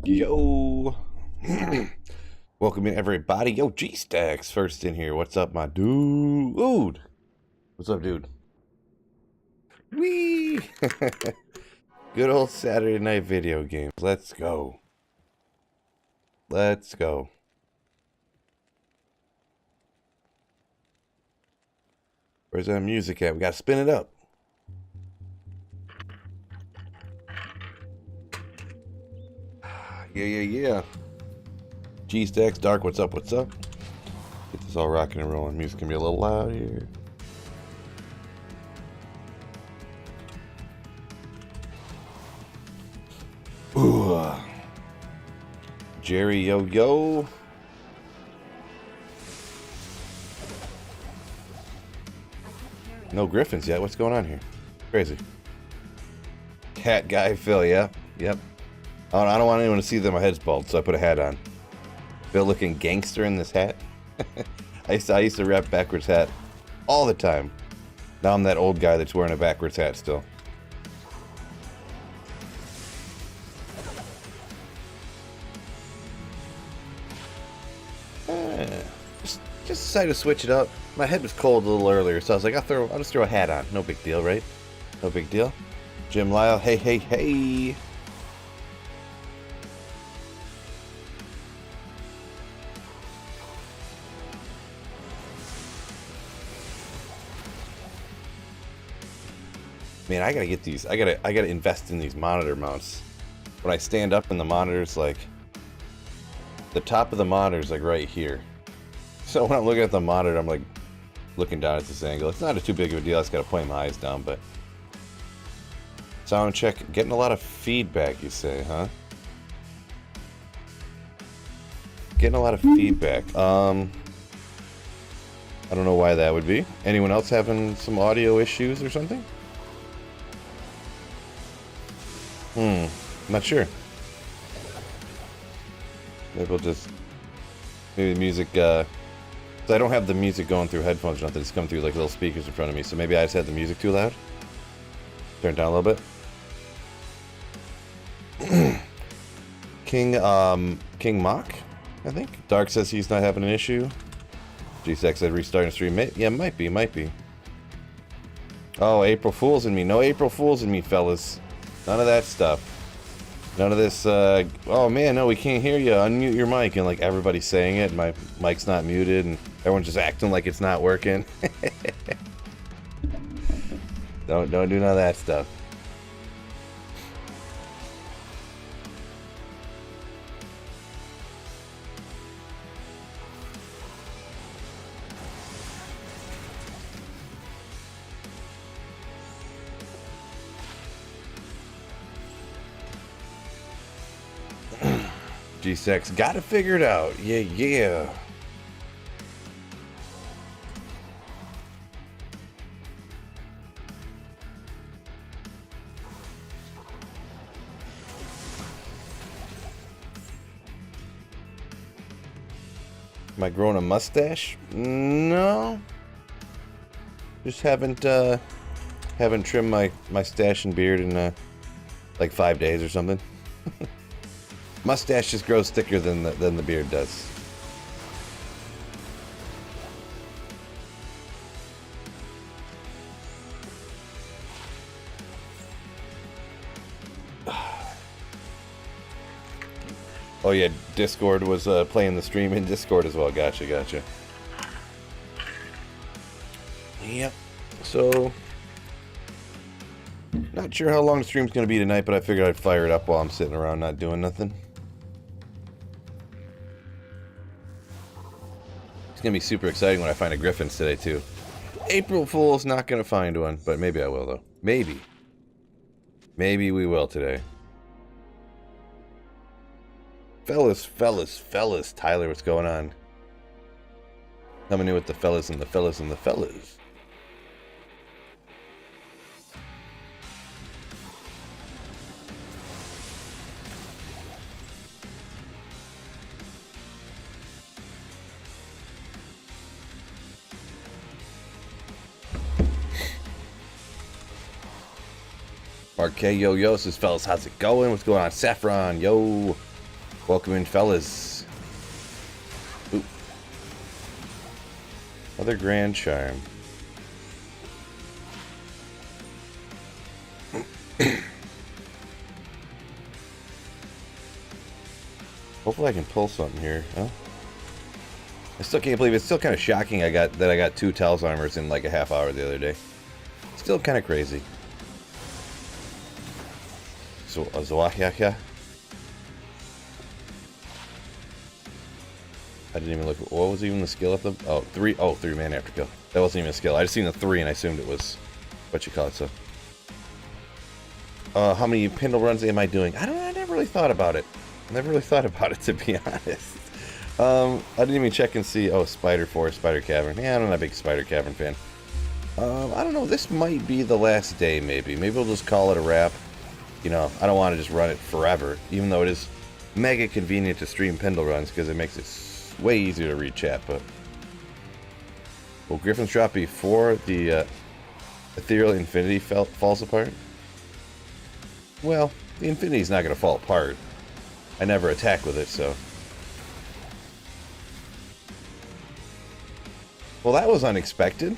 Yo. Welcome in, everybody. Yo, G-Stacks first in here. What's up, my dude? What's up, dude? Whee! Good old Saturday night video games. Let's go. Let's go. Where's that music at? We gotta spin it up. Yeah. G-Stacks, Dark, what's up? Get this all rocking and rolling. Music can be a little loud here. Ooh. Jerry, yo. No Griffins yet. What's going on here? Crazy. Cat guy Phil, yeah. Yep. I don't want anyone to see that my head's bald, so I put a hat on. Phil looking gangster in this hat. I used to rap backwards hat all the time. Now I'm that old guy that's wearing a backwards hat still. Just decided to switch it up. My head was cold a little earlier, so I was like, I'll just throw a hat on. No big deal, right? No big deal. Jim Lyle, hey. Man, I gotta get these. I gotta invest in these monitor mounts. When I stand up and the monitor's like, the top of the monitor's like right here. So when I'm looking at the monitor, I'm like looking down at this angle. It's not too big of a deal. I just gotta point my eyes down, but sound check. Getting a lot of feedback, you say, huh? Getting a lot of feedback. I don't know why that would be. Anyone else having some audio issues or something? Not sure. Maybe the music, so I don't have the music going through headphones or nothing. It's coming through like little speakers in front of me, so maybe I just had the music too loud. Turn it down a little bit. King Mock, I think. Dark says he's not having an issue. G-Sex said restarting stream. Yeah, might be. Oh, April Fool's in me. No April Fool's in me, fellas. None of that stuff. None of this, oh man, no, we can't hear you. Unmute your mic. And like everybody's saying it, my mic's not muted, and everyone's just acting like it's not working. Don't do none of that stuff. G-Sex, gotta figure it out. Yeah. Am I growing a mustache? No. Just haven't trimmed my stash and beard in like 5 days or something. Mustache just grows thicker than the beard does. Oh yeah, Discord was playing the stream in Discord as well. Gotcha. Yep. So, not sure how long the stream's gonna be tonight, but I figured I'd fire it up while I'm sitting around not doing nothing. It's gonna be super exciting when I find a Griffins today too. April Fool's not gonna find one, but maybe I will though. Maybe we will today. Fellas. Tyler, what's going on? Coming in with the fellas and the fellas. RK Yo Yo says, fellas, how's it going? What's going on? Saffron, yo. Welcome in, fellas. Ooh. Other Grand Charm. Hopefully I can pull something here. Huh? I still can't believe it. It's still kind of shocking I got 2 Tel's armors in like a half hour the other day. Still kind of crazy. So, Zoahyakia. I didn't even look. What was even the skill of them? Oh, 3 man afterkill. That wasn't even a skill. I just seen the 3 and I assumed it was what you call it. So, how many Pindle runs am I doing? I never really thought about it. Never really thought about it, to be honest. I didn't even check and see. Oh, Spider Forest, Spider Cavern. Yeah, I'm not a big Spider Cavern fan. I don't know. This might be the last day, maybe. Maybe we'll just call it a wrap. You know, I don't want to just run it forever, even though it is mega convenient to stream Pindle runs because it makes it way easier to read chat. But will Griffin's drop before the Ethereal Infinity falls apart? Well, the Infinity's not going to fall apart. I never attack with it, so. Well, that was unexpected.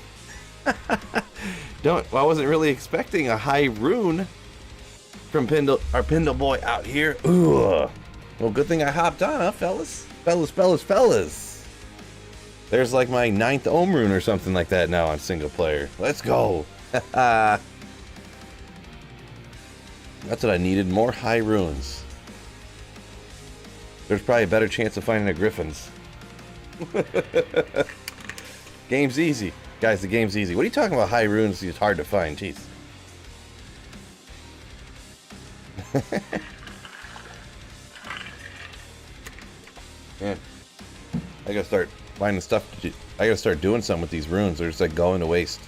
I wasn't really expecting a high rune from our Pindle boy out here. Ooh. Well, good thing I hopped on, huh, fellas? Fellas. There's like my 9th Ohm rune or something like that now on single player. Let's go. That's what I needed, more high runes. There's probably a better chance of finding a Griffin's. Game's easy. Guys, the game's easy. What are you talking about high runes? It's hard to find. Jeez. Yeah. I gotta start finding stuff. I gotta start doing something with these runes. They're just like going to waste.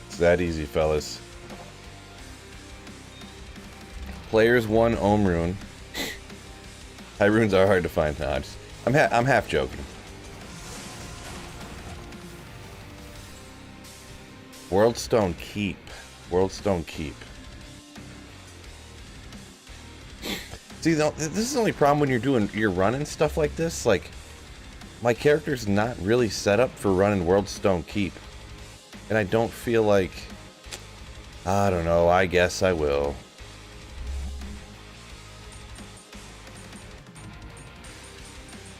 It's that easy, fellas. Players 1 Ohm rune. High runes are hard to find. No, I'm half joking. Worldstone Keep. See, this is the only problem when you're running stuff like this. Like, my character's not really set up for running Worldstone Keep. And I don't feel like... I don't know, I guess I will.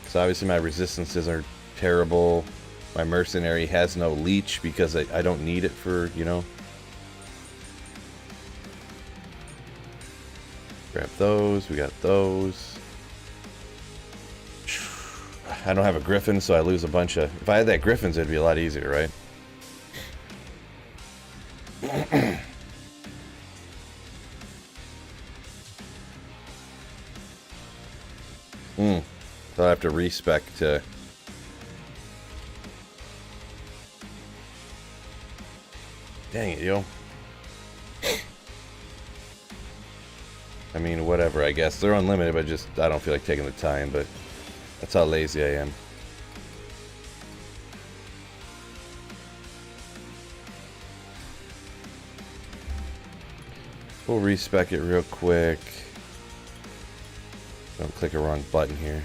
So obviously my resistances are terrible. My mercenary has no leech because I don't need it for, you know. Grab those, we got those. I don't have a Griffin, so I lose a bunch of... If I had that Griffins, it'd be a lot easier, right? So I have to respec to... Dang it, yo. I mean, whatever, I guess. They're unlimited, but just... I don't feel like taking the time, but... That's how lazy I am. We'll respec it real quick. Don't click a wrong button here.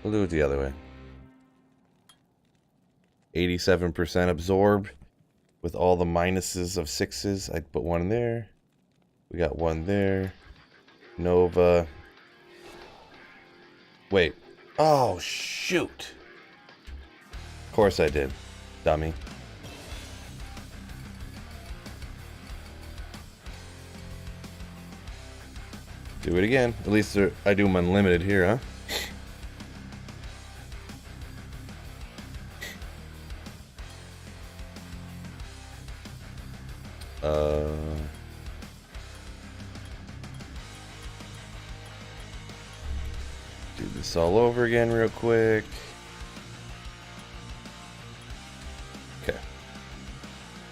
We'll do it the other way. 87% absorb with all the minuses of 6s. I'd put one there. We got one there. Nova. Wait. Oh, shoot. Of course I did. Dummy. Do it again. At least I do them unlimited here, huh? Do this all over again real quick.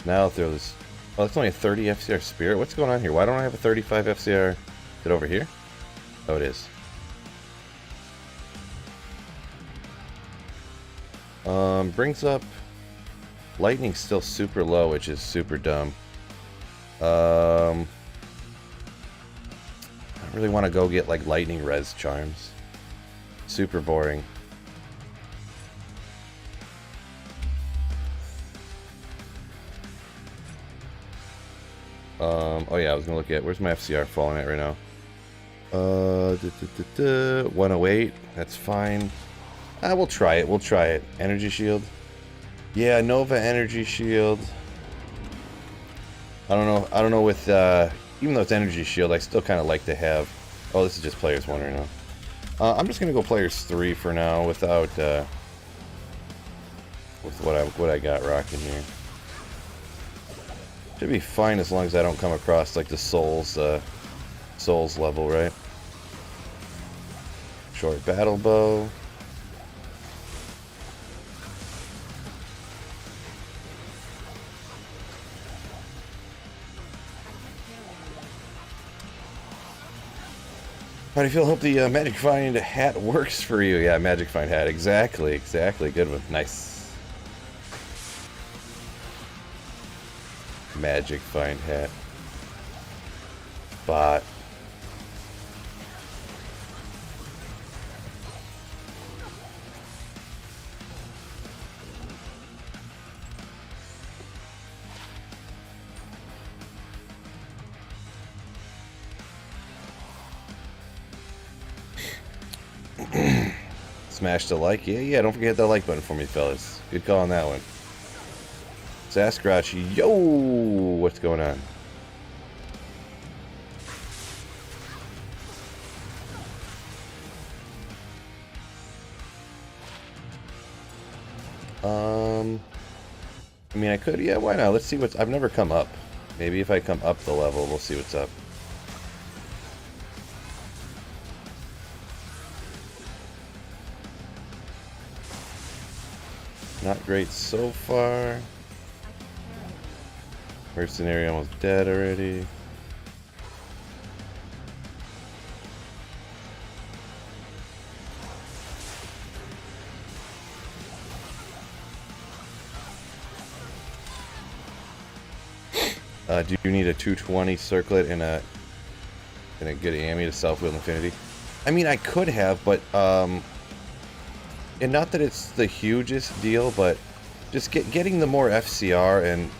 Now I'll throw this. Oh, it's only a 30 FCR Spirit. What's going on here? Why don't I have a 35 FCR? Is it over here? Oh, it is. Brings up... Lightning's still super low, which is super dumb. I really want to go get, like, lightning res charms. Super boring. Oh yeah, I was gonna look at where's my FCR falling at right now. 108. That's fine. We'll try it. We'll try it. Energy shield. Yeah, Nova energy shield. I don't know. I don't know with even though it's energy shield, I still kind of like to have. Oh, this is just players 1 right now. I'm just gonna go players 3 for now without with what I got rocking here. Should be fine as long as I don't come across like the souls level, right? Short battle bow. How do you feel? Hope the Magic Find hat works for you. Yeah, Magic Find hat. Exactly, exactly. Good one. Nice. Magic Find hat. Bot. Smash the like. Yeah, don't forget that like button for me, fellas. Good call on that one. Sasquatch, yo! What's going on? I mean, I could, yeah, why not? Let's see what's... I've never come up. Maybe if I come up the level, we'll see what's up. Not great so far. Mercenary almost dead already. Do you need a 220 circlet and a good AME to self-wield infinity? I mean, I could have, but and not that it's the hugest deal, but just getting the more FCR and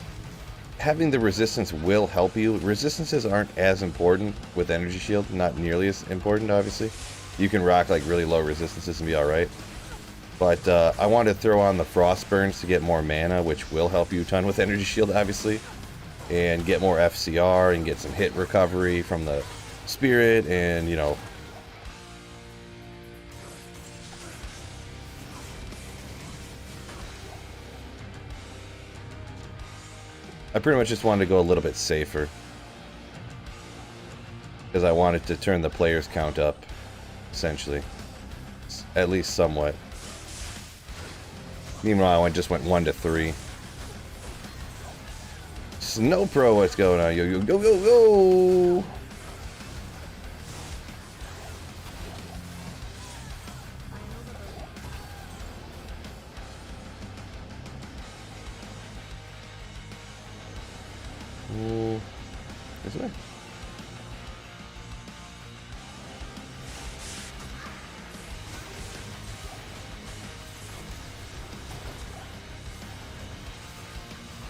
having the resistance will help you. Resistances aren't as important with energy shield, not nearly as important, obviously. You can rock like really low resistances and be alright. But I wanted to throw on the frost burns to get more mana, which will help you a ton with energy shield, obviously. And get more FCR and get some hit recovery from the spirit and, you know. I pretty much just wanted to go a little bit safer. Because I wanted to turn the players count up, essentially. At least somewhat. Meanwhile, I just went 1 to 3. Snow Pro, what's going on? Yo, go, go, go! This way.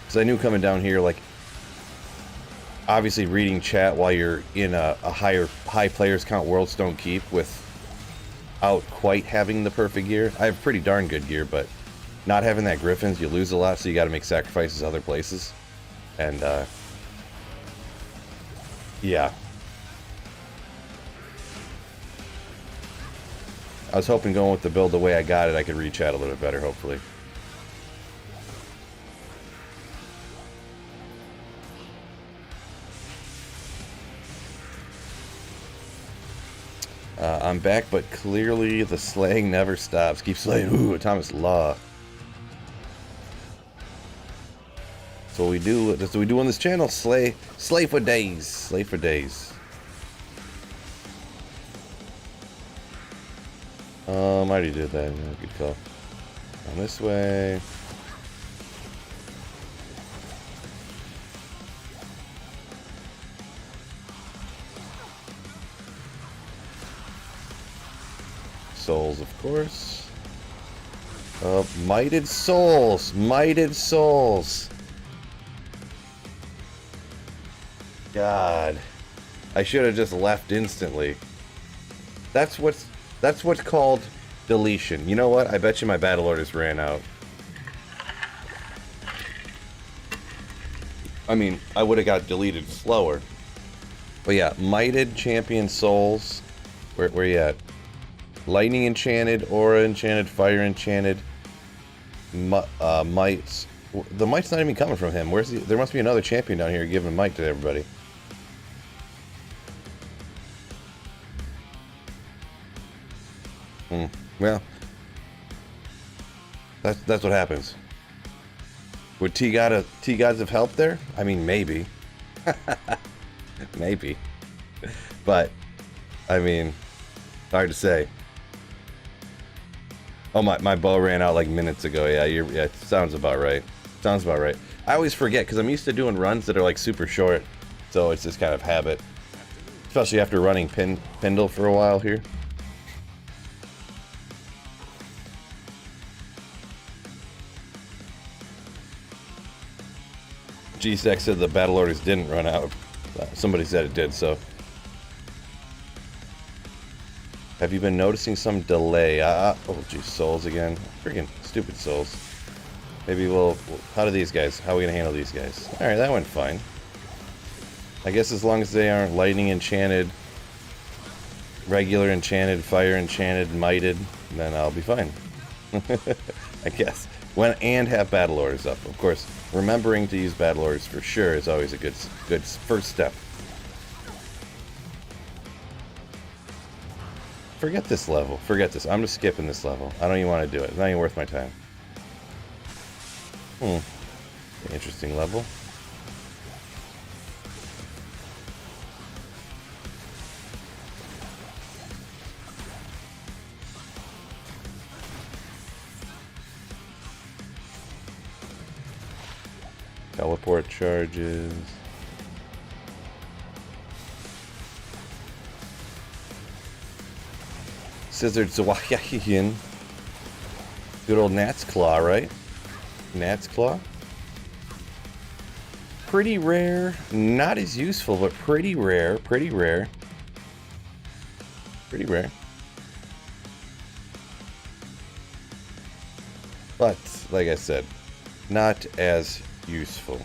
Because I knew coming down here, like, obviously reading chat while you're in a high players count worlds don't keep without quite having the perfect gear. I have pretty darn good gear, but not having that Griffins, you lose a lot, so you got to make sacrifices other places. And yeah, I was hoping going with the build the way I got it, I could read chat a little bit better, hopefully. I'm back, but clearly the slaying never stops. Keep slaying. Ooh, Thomas Law. That's what we do. That's what we do on this channel. Slay for days. Slay for days. I already did that. Yeah, good call. On this way. Souls, of course. Mighted souls. Mighted souls. God. I should have just left instantly. That's what's called deletion. You know what? I bet you my battle orders ran out. I mean, I would have got deleted slower. But yeah, mighted champion souls. Where you at? Lightning enchanted, aura enchanted, fire enchanted, mites. The might's not even coming from him. Where's the? There must be another champion down here giving might to everybody. Well, that's what happens. Would T-Gods have helped there? I mean, maybe. Maybe. But, I mean, hard to say. Oh, my bow ran out like minutes ago. Yeah, yeah, sounds about right. Sounds about right. I always forget because I'm used to doing runs that are like super short. So it's just kind of habit. Especially after running Pendle for a while here. G-Sec said the battle orders didn't run out. Somebody said it did, so. Have you been noticing some delay? Oh, geez, souls again. Freaking stupid souls. Maybe we'll... How are we going to handle these guys? Alright, that went fine. I guess as long as they aren't lightning enchanted, regular enchanted, fire enchanted, mighted, then I'll be fine. I guess. And have battle orders up. Of course, remembering to use battle orders for sure is always a good first step. Forget this level. Forget this. I'm just skipping this level. I don't even want to do it. It's not even worth my time. Interesting level. Teleport charges. Scissored Zawayahian. Good old Gnat's Claw, right? Gnat's Claw. Pretty rare. Not as useful, but pretty rare. Pretty rare. Pretty rare. But, like I said, not as useful.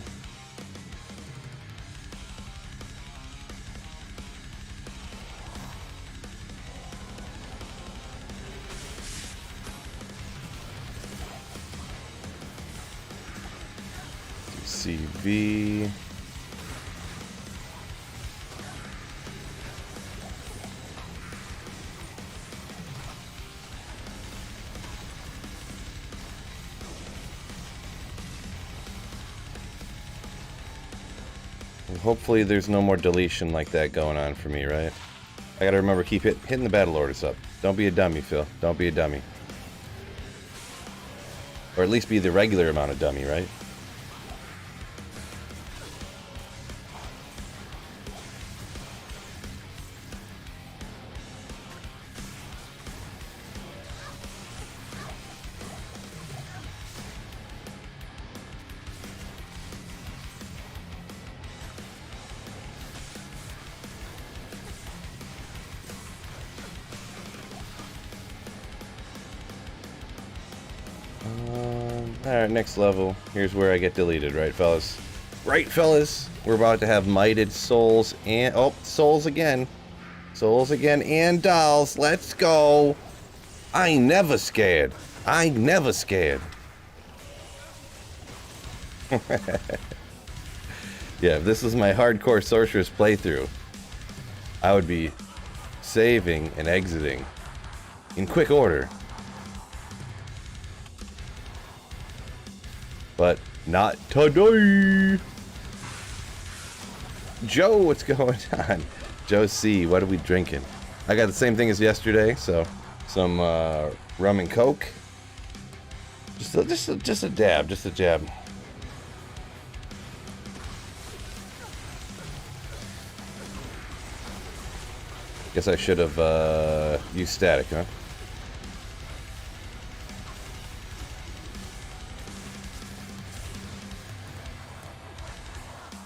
CV. Hopefully there's no more deletion like that going on for me, right? I gotta remember, keep hitting the battle orders up. Don't be a dummy, Phil. Don't be a dummy. Or at least be the regular amount of dummy, right? Alright, next level. Here's where I get deleted, right, fellas? Right, fellas? We're about to have mighted souls and... Oh, souls again. Souls again and dolls. Let's go. I ain't never scared. I ain't never scared. Yeah, if this was my hardcore sorceress playthrough, I would be saving and exiting in quick order. But Not today. Joe, what's going on? Joe C, what are we drinking? I got the same thing as yesterday, so some rum and coke. Just a dab, just a jab. Guess I should have used static, huh?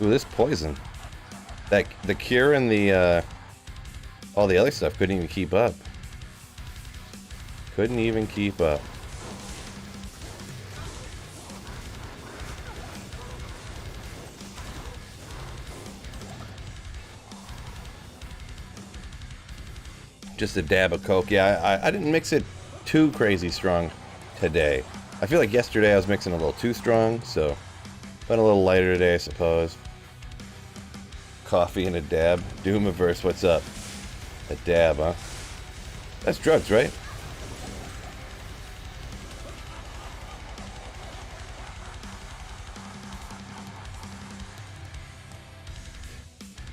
Ooh, this poison. The cure and the all the other stuff couldn't even keep up. Couldn't even keep up. Just a dab of coke. Yeah, I didn't mix it too crazy strong today. I feel like yesterday I was mixing a little too strong, so went a little lighter today, I suppose. Coffee and a dab. Doomiverse, what's up? A dab, huh? That's drugs, right?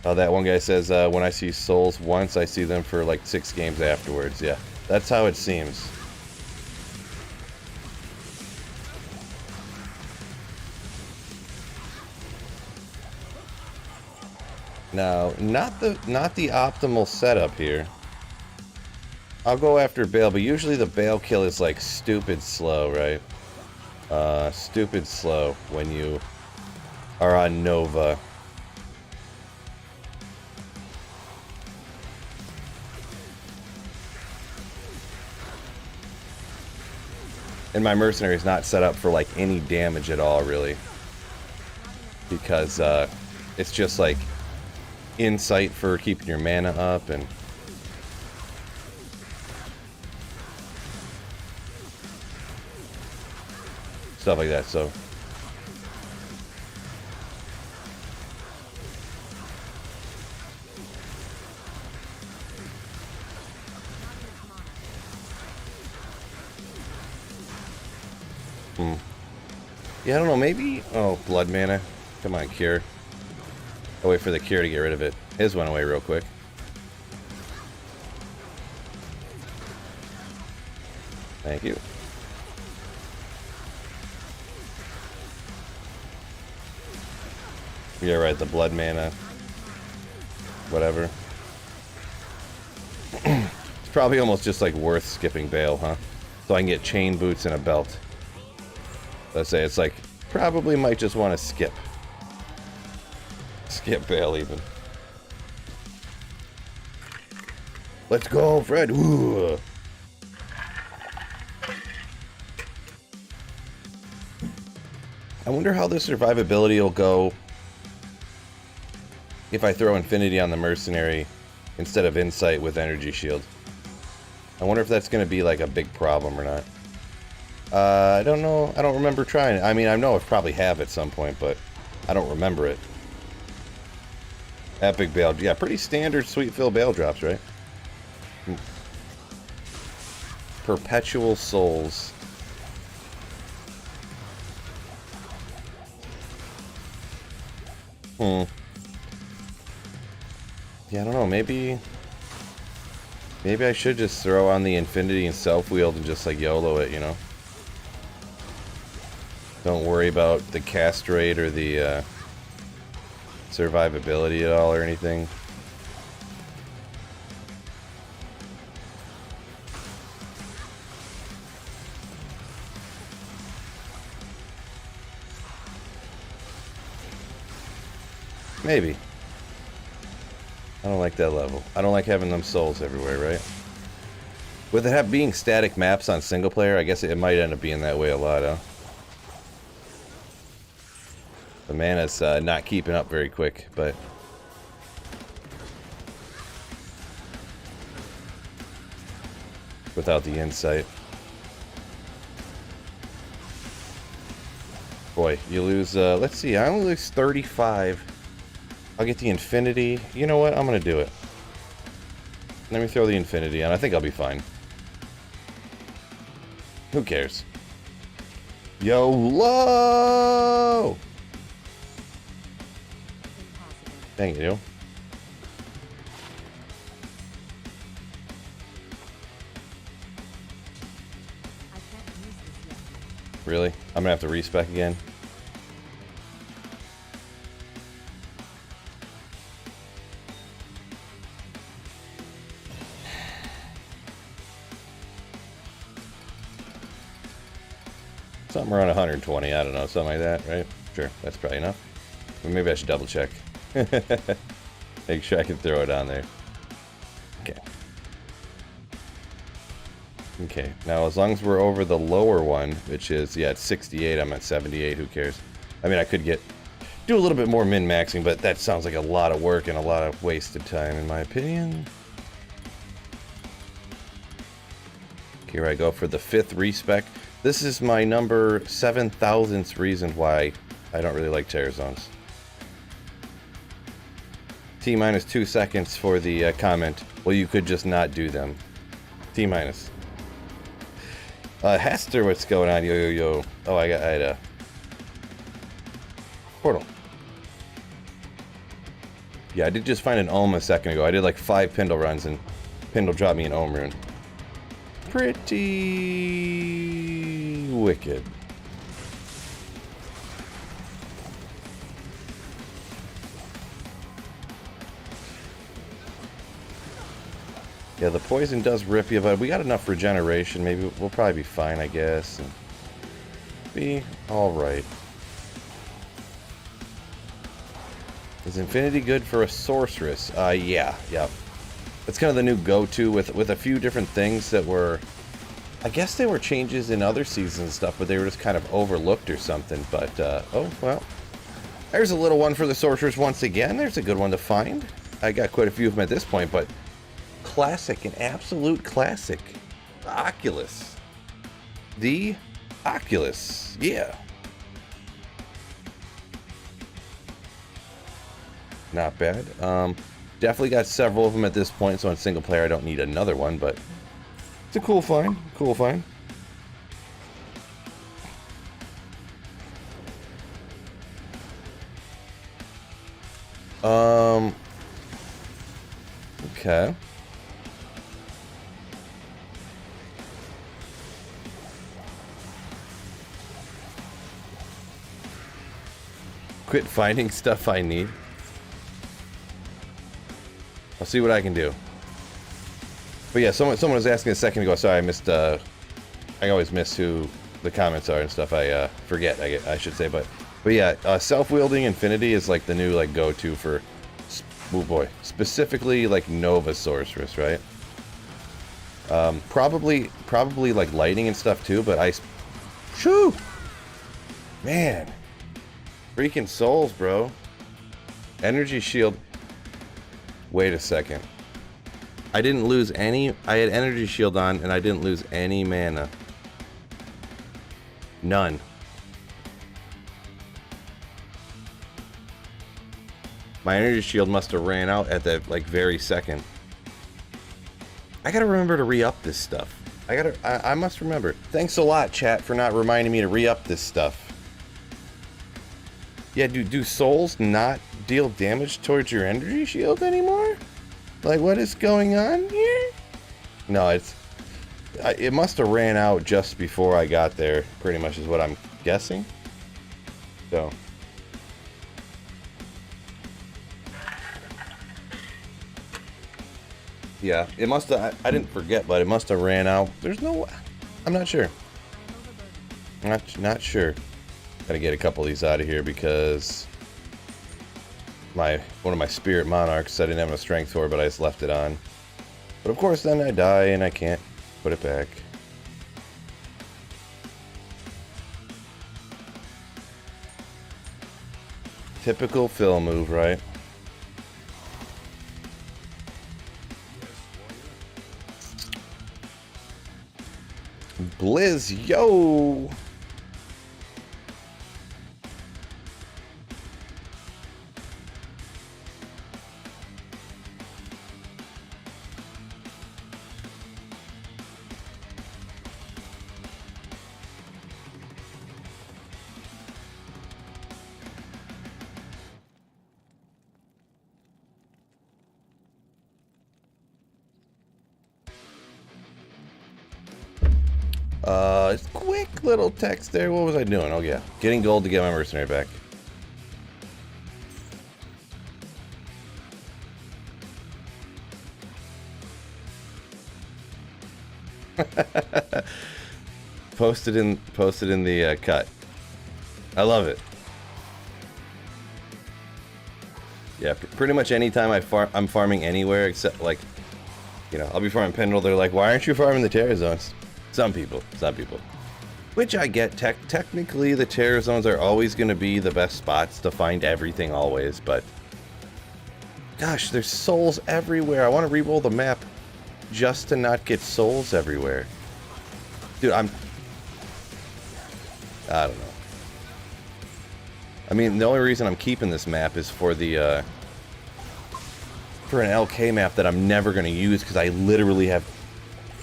Oh, that one guy says, when I see souls once, I see them for like 6 games afterwards. Yeah, that's how it seems. Now, not the optimal setup here. I'll go after Bale, but usually the Bale kill is like stupid slow, right? Stupid slow when you are on Nova. And my mercenary is not set up for like any damage at all, really, because it's just like insight for keeping your mana up and stuff like that. So yeah, I don't know, maybe... Oh, blood mana. Come on, cure. I'll wait for the cure to get rid of it. His went away real quick. Thank you. Yeah, right, the blood mana. Whatever. It's probably almost just like worth skipping Bale, huh? So I can get chain boots and a belt. Let's say it's like, probably might just want to skip. Skip Bale even. Let's go, Fred. Ooh. I wonder how the survivability will go if I throw Infinity on the Mercenary instead of Insight with Energy Shield. I wonder if that's going to be like a big problem or not. I don't know. I don't remember trying it. I mean, I know I probably have at some point, but I don't remember it. Epic Bale. Yeah, pretty standard Sweet Fill Bale drops, right? Perpetual Souls. Yeah, I don't know. Maybe I should just throw on the Infinity and Self-Wield and just like YOLO it, you know? Don't worry about the cast rate or the survivability at all or anything. Maybe. I don't like that level. I don't like having them souls everywhere, right? With it being static maps on single player, I guess it might end up being that way a lot, huh? The mana's not keeping up very quick, but... without the insight. Boy, you lose, let's see, I only lose 35. I'll get the Infinity. You know what? I'm gonna do it. Let me throw the Infinity on. I think I'll be fine. Who cares? YOLO! Thank you. Really? I'm gonna have to respec again. Something around 120, I don't know, something like that, right? Sure, that's probably enough. But maybe I should double check. Make sure I can throw it on there. Okay. Okay, now as long as we're over the lower one, which is, yeah, it's 68, I'm at 78, who cares? I mean, I could do a little bit more min-maxing, but that sounds like a lot of work and a lot of wasted time, in my opinion. Here I go for the 5th respec. This is my number 7,000th reason why I don't really like tear zones. T-minus 2 seconds for the comment. Well, you could just not do them. T-minus. Hester, what's going on? Yo, yo, yo. Oh, I had a portal. Yeah, I did just find an ohm a second ago. I did like 5 Pindle runs and Pindle dropped me an ohm rune. Pretty wicked. Yeah, the poison does rip you, but we got enough regeneration. Maybe we'll probably be fine, I guess. And be alright. Is Infinity good for a sorceress? Yeah. It's kind of the new go-to with a few different things that were... I guess they were changes in other seasons and stuff, but they were just kind of overlooked or something. But, oh, well. There's a little one for the sorceress once again. There's a good one to find. I got quite a few of them at this point, but... Classic, an absolute classic. Oculus. The Oculus. Yeah. Not bad. Definitely got several of them at this point, so on single player I don't need another one, but it's a cool find. Cool find. Okay. Quit finding stuff I need. I'll see what I can do. But yeah, someone was asking a second ago. Sorry, I missed. I always miss who the comments are and stuff. I forget. I should say, but yeah, self-wielding Infinity is like the new like go-to for. Oh boy, specifically like Nova Sorceress, right? Probably like lighting and stuff too. But shoo, man. Freaking souls, bro. Energy shield. Wait a second. I didn't lose any... I had energy shield on and I didn't lose any mana. None. My energy shield must have ran out at that, like, very second. I gotta remember to re-up this stuff. I must remember. Thanks a lot, chat, for not reminding me to re-up this stuff. Yeah, do souls not deal damage towards your energy shield anymore? Like, what is going on here? No, it must have ran out just before I got there, pretty much is what I'm guessing. So. Yeah, it must have, I didn't forget, but it must have ran out. There's no, I'm not sure. Not sure. Gotta get a couple of these out of here because one of my spirit monarchs I didn't have enough strength for, but I just left it on. But of course then I die and I can't put it back. Typical Phil move, right? Blizz, yo! Quick little text there. What was I doing? Oh, yeah. Getting gold to get my mercenary back. Posted in the cut. I love it. Yeah, pretty much anytime I'm farming anywhere except, like, you know, I'll be farming Pendle. They're like, why aren't you farming the Terror Zones? Some people. Which I get. Technically, the Terror Zones are always going to be the best spots to find everything always, but gosh, there's souls everywhere. I want to re-roll the map just to not get souls everywhere. Dude, I don't know. I mean, the only reason I'm keeping this map is for the, for an LK map that I'm never going to use because I literally have...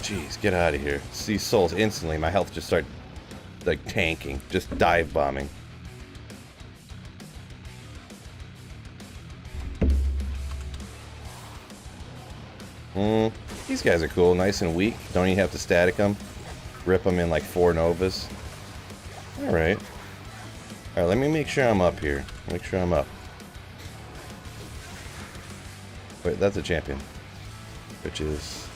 Jeez, get out of here. See souls instantly, my health just start, like, tanking. Just dive bombing. These guys are cool, nice and weak. Don't even have to static them. Rip them in like 4 Novas. Alright. Alright, let me make sure I'm up here. Make sure I'm up. Wait, that's a champion. Which is...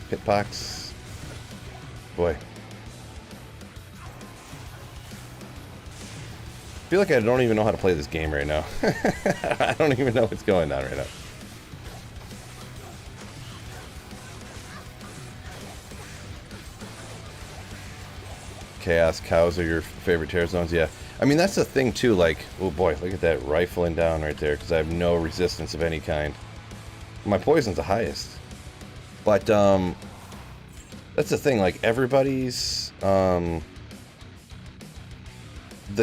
Hitbox. Boy. I feel like I don't even know how to play this game right now. I don't even know what's going on right now. Chaos cows are your favorite Terror Zones? Yeah. I mean, that's the thing, too. Like, oh boy, look at that rifling down right there, because I have no resistance of any kind. My poison's the highest. But, that's the thing. Like, everybody's, the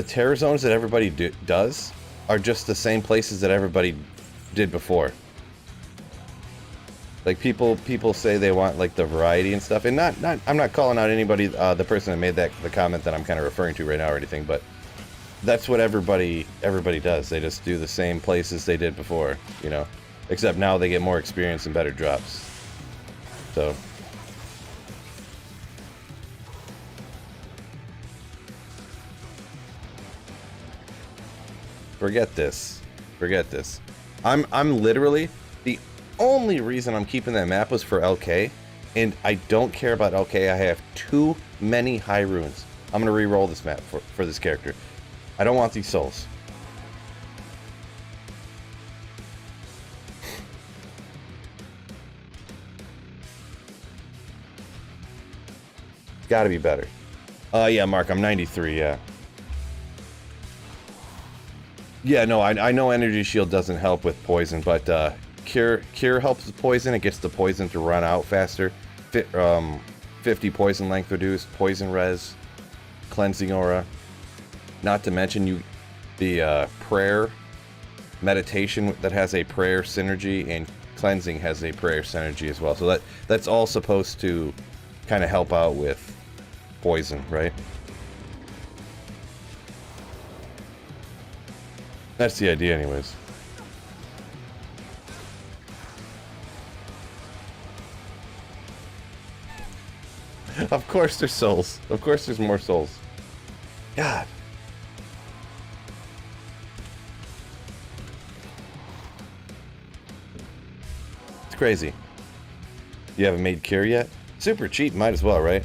Terror Zones that everybody does are just the same places that everybody did before. Like, people say they want, like, the variety and stuff. And I'm not calling out anybody, the person that made the comment that I'm kind of referring to right now or anything, but that's what everybody does. They just do the same places they did before, you know? Except now they get more experience and better drops. So... Forget this. Forget this. I'm literally... The only reason I'm keeping that map was for LK, and I don't care about LK. I have too many high runes. I'm gonna re-roll this map for this character. I don't want these souls. Gotta be better. Yeah, Mark, I'm 93, yeah. Yeah, no, I know Energy Shield doesn't help with poison, but, Cure helps with poison. It gets the poison to run out faster. 50 poison length reduced, poison res, cleansing aura. Not to mention the prayer meditation that has a prayer synergy, and cleansing has a prayer synergy as well. So that's all supposed to kind of help out with poison, right? That's the idea, anyways. Of course there's souls. Of course there's more souls. God. It's crazy. You haven't made Cure yet? Super cheap, might as well, right?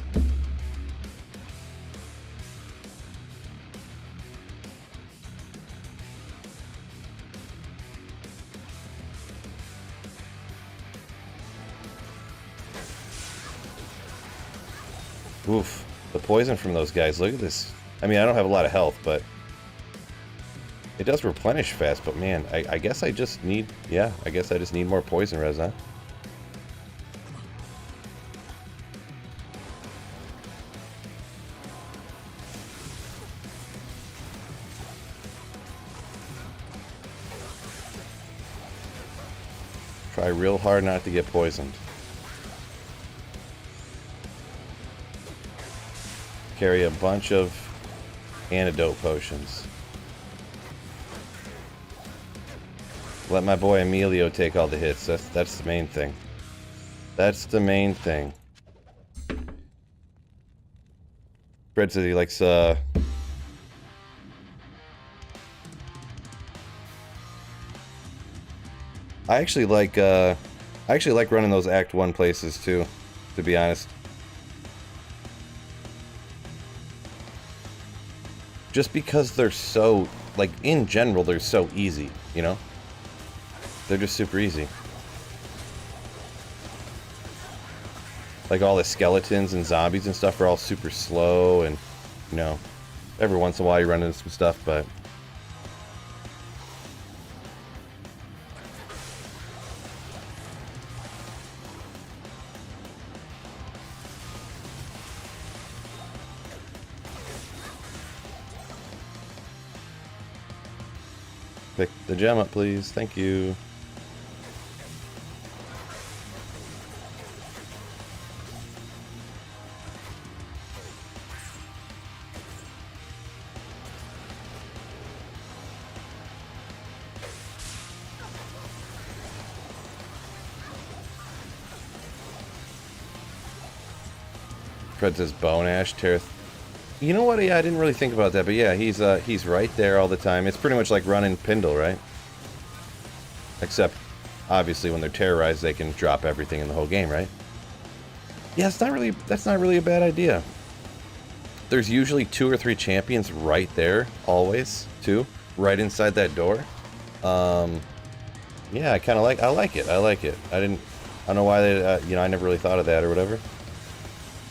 Oof, the poison from those guys, look at this. I mean, I don't have a lot of health, but it does replenish fast, but man, I guess I just need, yeah, I guess I just need more poison res, huh? Try real hard not to get poisoned. Carry a bunch of antidote potions. Let my boy Emilio take all the hits. That's the main thing. That's the main thing. Fred says he likes, I actually like running those Act 1 places too, to be honest. Just because they're so, like, in general, they're so easy, you know? They're just super easy. Like, all the skeletons and zombies and stuff are all super slow, and, you know, every once in a while you run into some stuff, but... Pick the gem up, please. Thank you. Fred says bone ash, tear. You know what? Yeah, I didn't really think about that, but yeah, he's right there all the time. It's pretty much like running Pindle, right? Except, obviously, when they're terrorized, they can drop everything in the whole game, right? Yeah, that's not really a bad idea. There's usually 2 or 3 champions right there, always, too, right inside that door. Yeah, I like it. I don't know why they, you know, I never really thought of that or whatever.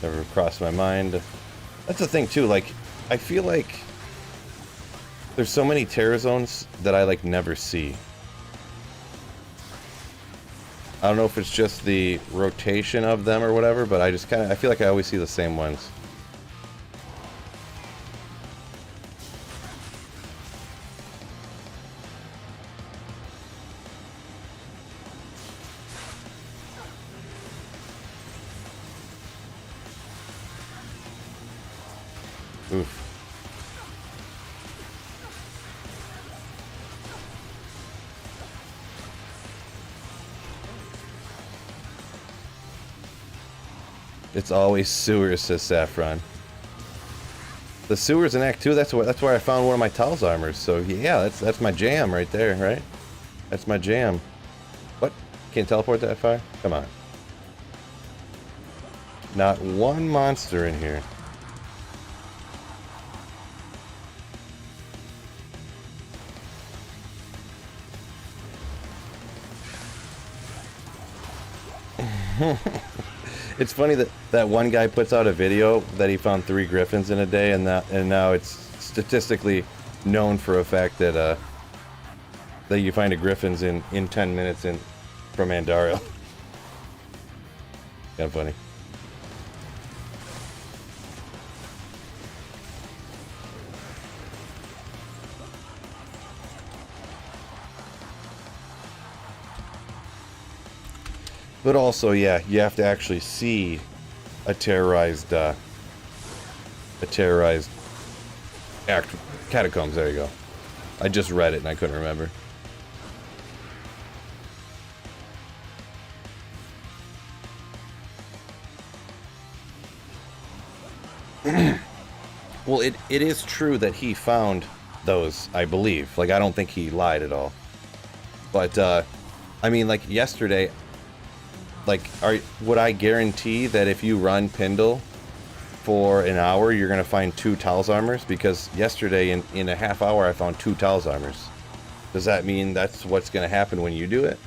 Never crossed my mind. That's the thing too, like, I feel like there's so many terror zones that I, like, never see. I don't know if it's just the rotation of them or whatever, but I feel like I always see the same ones. Oof. It's always sewers, says Saffron. The sewers in Act 2, that's where I found one of my Tal's armors. So yeah, that's my jam right there, right? That's my jam. What? Can't teleport that far? Come on. Not one monster in here. It's funny that one guy puts out a video that he found 3 griffins in a day, and now it's statistically known for a fact that that you find a griffins in 10 minutes from Andariel. Kind of funny. But also, yeah, you have to actually see a terrorized act catacombs. There you go. I just read it and I couldn't remember. Well, it is true that he found those, I believe. Like, I don't think he lied at all. But I mean, like, yesterday, like, would I guarantee that if you run Pindle for an hour, you're going to find 2 Tal's armors? Because yesterday, in a half hour, I found 2 Tal's armors. Does that mean that's what's going to happen when you do it?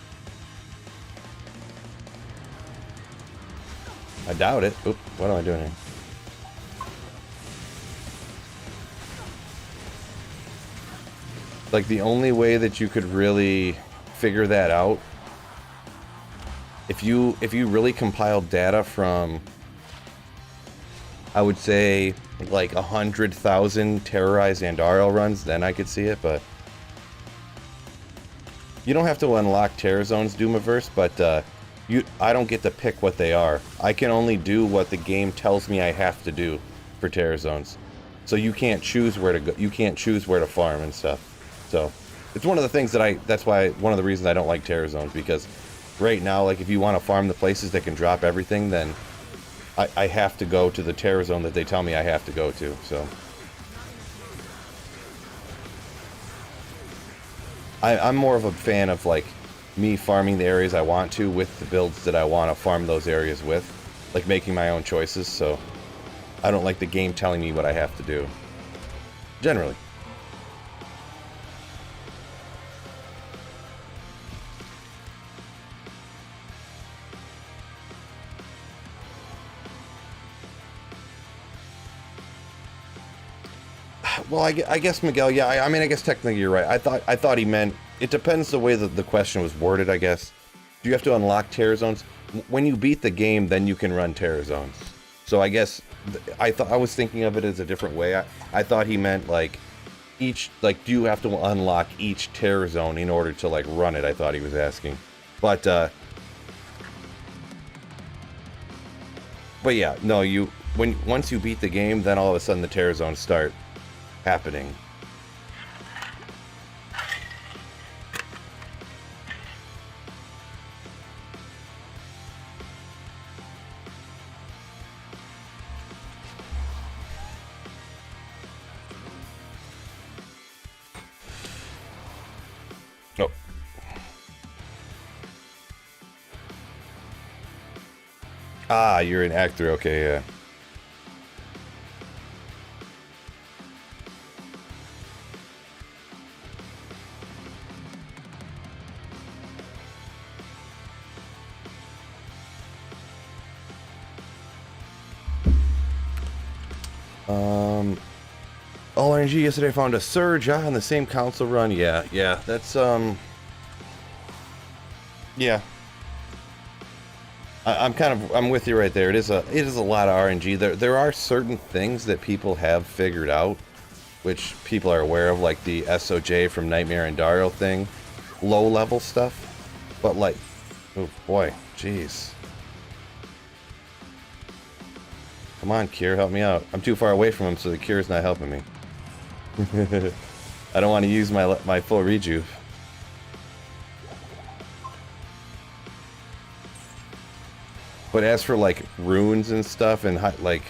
I doubt it. Oop, what am I doing here? Like, the only way that you could really figure that out, if you really compiled data from, I would say, like 100,000 terrorized Andariel runs, then I could see it. But you don't have to unlock terror zones, Doomiverse, but I don't get to pick what they are. I can only do what the game tells me I have to do for terror zones. So you can't choose where to go. You can't choose where to farm and stuff. So it's one of the things that that's why one of the reasons I don't like terror zones, because right now, like, if you want to farm the places that can drop everything, then I have to go to the terror zone that they tell me I have to go to, so. I'm more of a fan of, like, me farming the areas I want to with the builds that I want to farm those areas with. Like, making my own choices, so I don't like the game telling me what I have to do. Generally. Well, I guess, Miguel, yeah, I mean, I guess technically you're right. I thought he meant, it depends the way that the question was worded, I guess. Do you have to unlock terror zones? When you beat the game, then you can run terror zones. So I guess, I was thinking of it as a different way. I thought he meant, like, do you have to unlock each terror zone in order to, like, run it? I thought he was asking. But yeah, no, once you beat the game, then all of a sudden the terror zones start happening. Oh. Ah, you're in Act 3, okay, yeah. All RNG yesterday found a surge on the same console run. Yeah, that's yeah. I'm with you right there. It is a lot of RNG. There are certain things that people have figured out, which people are aware of, like the SOJ from Nightmare and Dario thing, low level stuff. But like, oh boy, jeez. Come on, Kier, help me out. I'm too far away from him, so the Kier's not helping me. I don't want to use my full rejuve. But as for like runes and stuff and like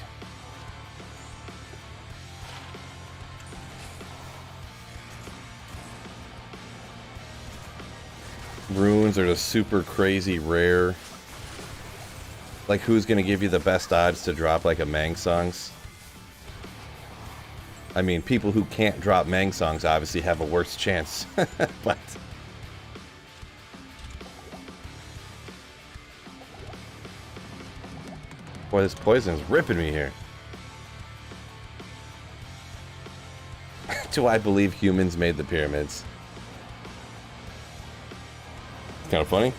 runes are just super crazy rare. Like who's gonna give you the best odds to drop like a Mang songs? I mean, people who can't drop Mang songs obviously have a worse chance. But boy, this poison is ripping me here. Do I believe humans made the pyramids? It's kind of funny.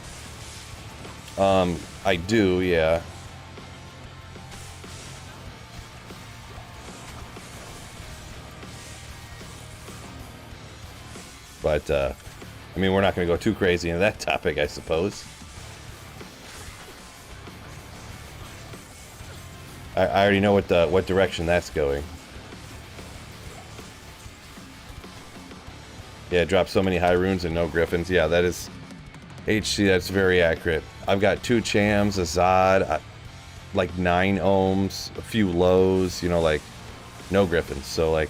I do, yeah. But, I mean, we're not going to go too crazy into that topic, I suppose. I already know what direction that's going. Yeah, drop so many high runes and no griffins. Yeah, that is... HC, that's very accurate. I've got 2 Chams, a Zod, like 9 ohms, a few lows, you know, like, no griffins. So, like...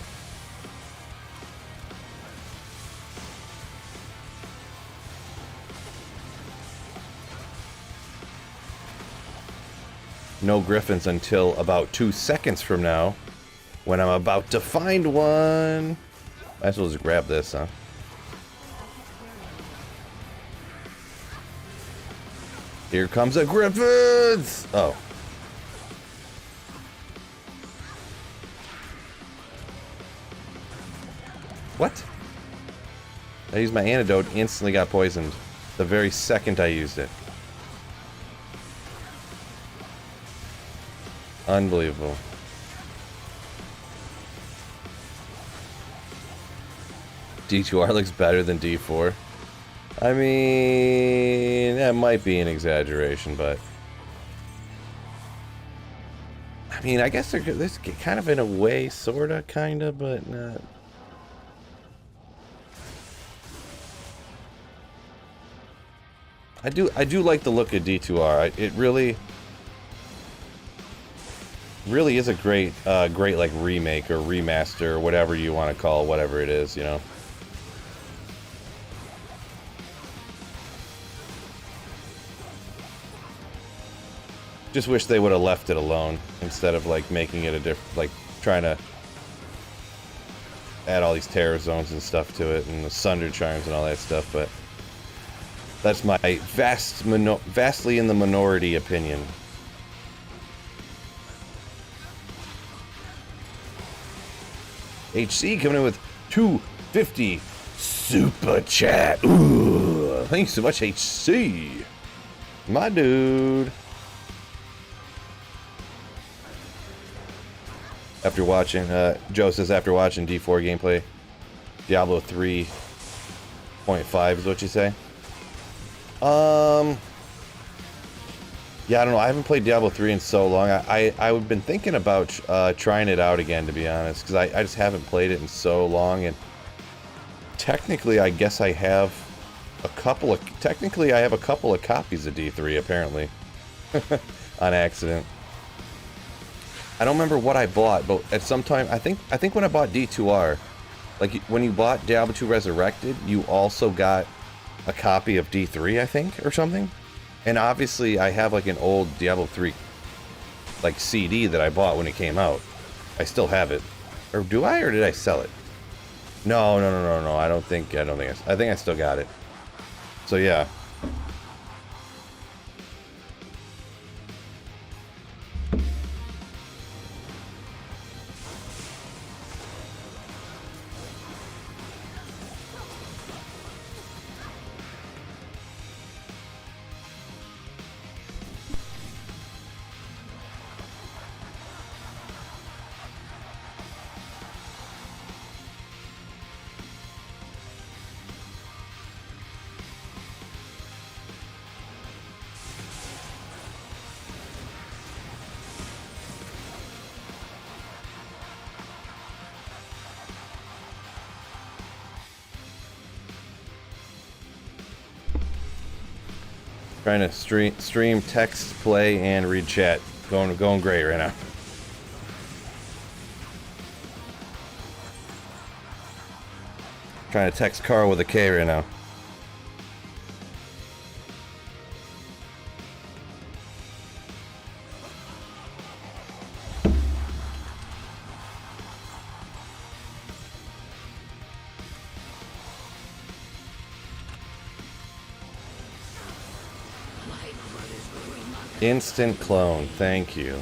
no griffins until about 2 seconds from now, when I'm about to find one. Might as well just grab this, huh? Here comes a griffins! Oh. What? I used my antidote, instantly got poisoned. The very second I used it. Unbelievable. D2R looks better than D4. I mean, that might be an exaggeration, but... I mean, I guess they're kind of in a way, sorta, kinda, but not... I do like the look of D2R. It really... really is a great, great like remake or remaster or whatever you want to call whatever it is, you know. Just wish they would have left it alone instead of like making it a different, like trying to add all these terror zones and stuff to it and the sunder charms and all that stuff. But that's my vastly in the minority opinion. HC coming in with 250 super chat. Ooh, thanks so much, HC, my dude. After watching, Joe says after watching D4 gameplay, Diablo 3.5 is what you say? Yeah, I don't know. I haven't played Diablo 3 in so long. I've been thinking about trying it out again, to be honest, because I just haven't played it in so long. And technically, I guess I have a couple of copies of D3 apparently on accident. I don't remember what I bought, but at some time, I think when I bought D2R, like when you bought Diablo 2 Resurrected, you also got a copy of D3, I think, or something. And obviously, I have like an old Diablo 3 like CD that I bought when it came out. I still have it, or do I? Or did I sell it? No. I think I still got it. So yeah. Trying to stream, text, play, and read chat. Going great right now. Trying to text Carl with a K right now. Instant clone, thank you.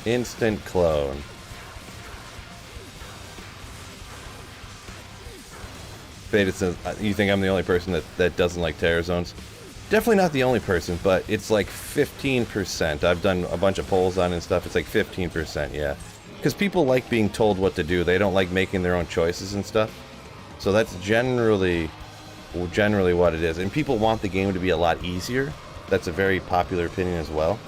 Instant clone. Faded says, you think I'm the only person that doesn't like terror zones? Definitely not the only person, but it's like 15%. I've done a bunch of polls on it and stuff. It's like 15%, yeah. Because people like being told what to do. They don't like making their own choices and stuff. So that's generally what it is. And people want the game to be a lot easier. That's a very popular opinion as well.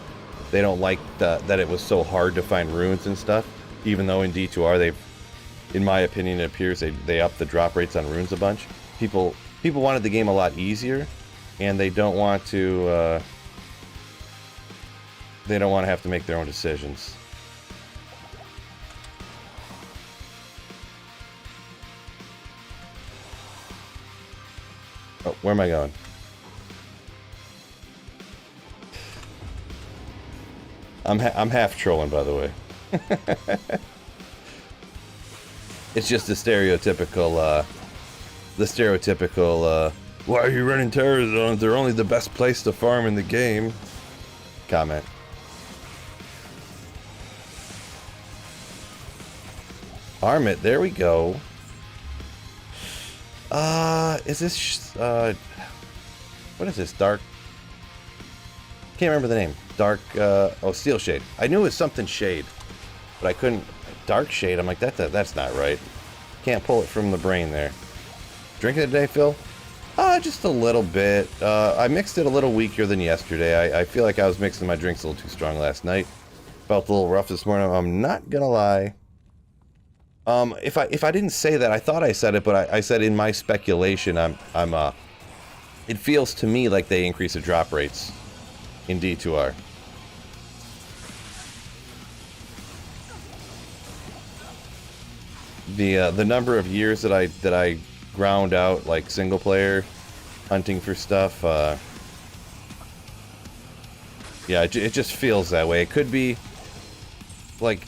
They don't like that it was so hard to find runes and stuff, even though in D2R in my opinion, it appears they upped the drop rates on runes a bunch. People wanted the game a lot easier, and they don't want to have to make their own decisions. Oh, where am I going? I'm half trolling, by the way. It's just the stereotypical, why are you running terror zones? They're only the best place to farm in the game comment. Arm it, there we go. Is this, what is this, Dark? Can't remember the name. Dark, Steel Shade. I knew it was something Shade, but I couldn't, Dark Shade, I'm like, that's not right. Can't pull it from the brain there. Drinking today, Phil? Just a little bit. I mixed it a little weaker than yesterday. I feel like I was mixing my drinks a little too strong last night. Felt a little rough this morning, I'm not gonna lie. If I didn't say that, I thought I said it, but I said in my speculation, it feels to me like they increase the drop rates in D2R. The number of years that I ground out like single player hunting for stuff, yeah, it just feels that way. It could be like,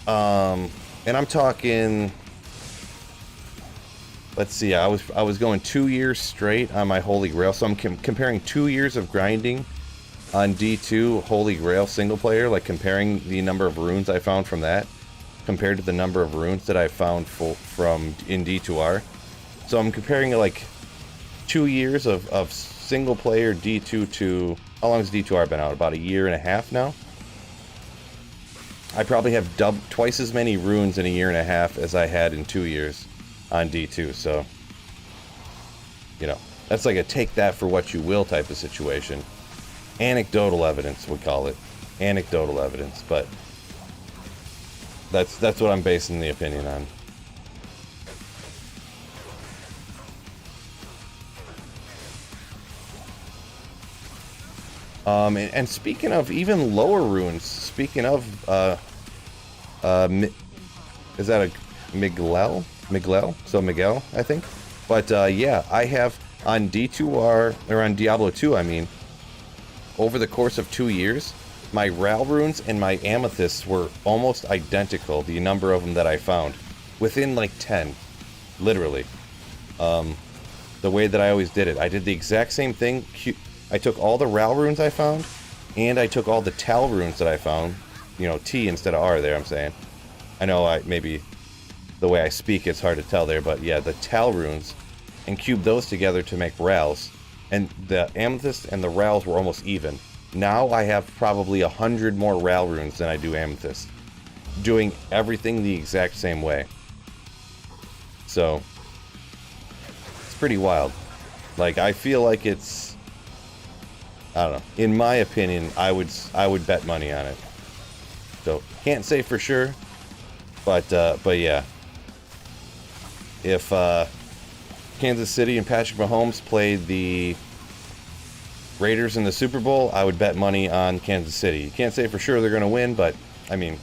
and I'm talking. Let's see. I was going 2 years straight on my Holy Grail, so I'm comparing 2 years of grinding on D2 Holy Grail single player, like comparing the number of runes I found from that compared to the number of runes that I found from in D2R. So I'm comparing like 2 years of single player D2 to, how long has D2R been out? About a year and a half now. I probably have twice as many runes in a year and a half as I had in 2 years on D2, so, you know, that's like a take that for what you will type of situation. Anecdotal evidence, we call it. Anecdotal evidence, but that's what I'm basing the opinion on. And speaking of even lower runes, speaking of, is that a Miguel? So Miguel, I think. But yeah, I have on D2R, or on Diablo 2, I mean, over the course of 2 years, my Ral runes and my amethysts were almost identical, the number of them that I found, within like 10, literally. The way that I always did it, I did the exact same thing. I took all the Ral runes I found, and I took all the Tal runes that I found, you know, T instead of R there, I'm saying. I know maybe the way I speak it's hard to tell there, but yeah, the Tal runes, and cubed those together to make Rals, and the amethyst and the Rals were almost even. Now I have probably 100 more Ral runes than I do amethyst, doing everything the exact same way. So it's pretty wild. Like, I feel like it's, I don't know, in my opinion, I would bet money on it. So can't say for sure, but yeah, if Kansas City and Patrick Mahomes played the Raiders in the Super Bowl, I would bet money on Kansas City. You can't say for sure they're going to win, but I mean,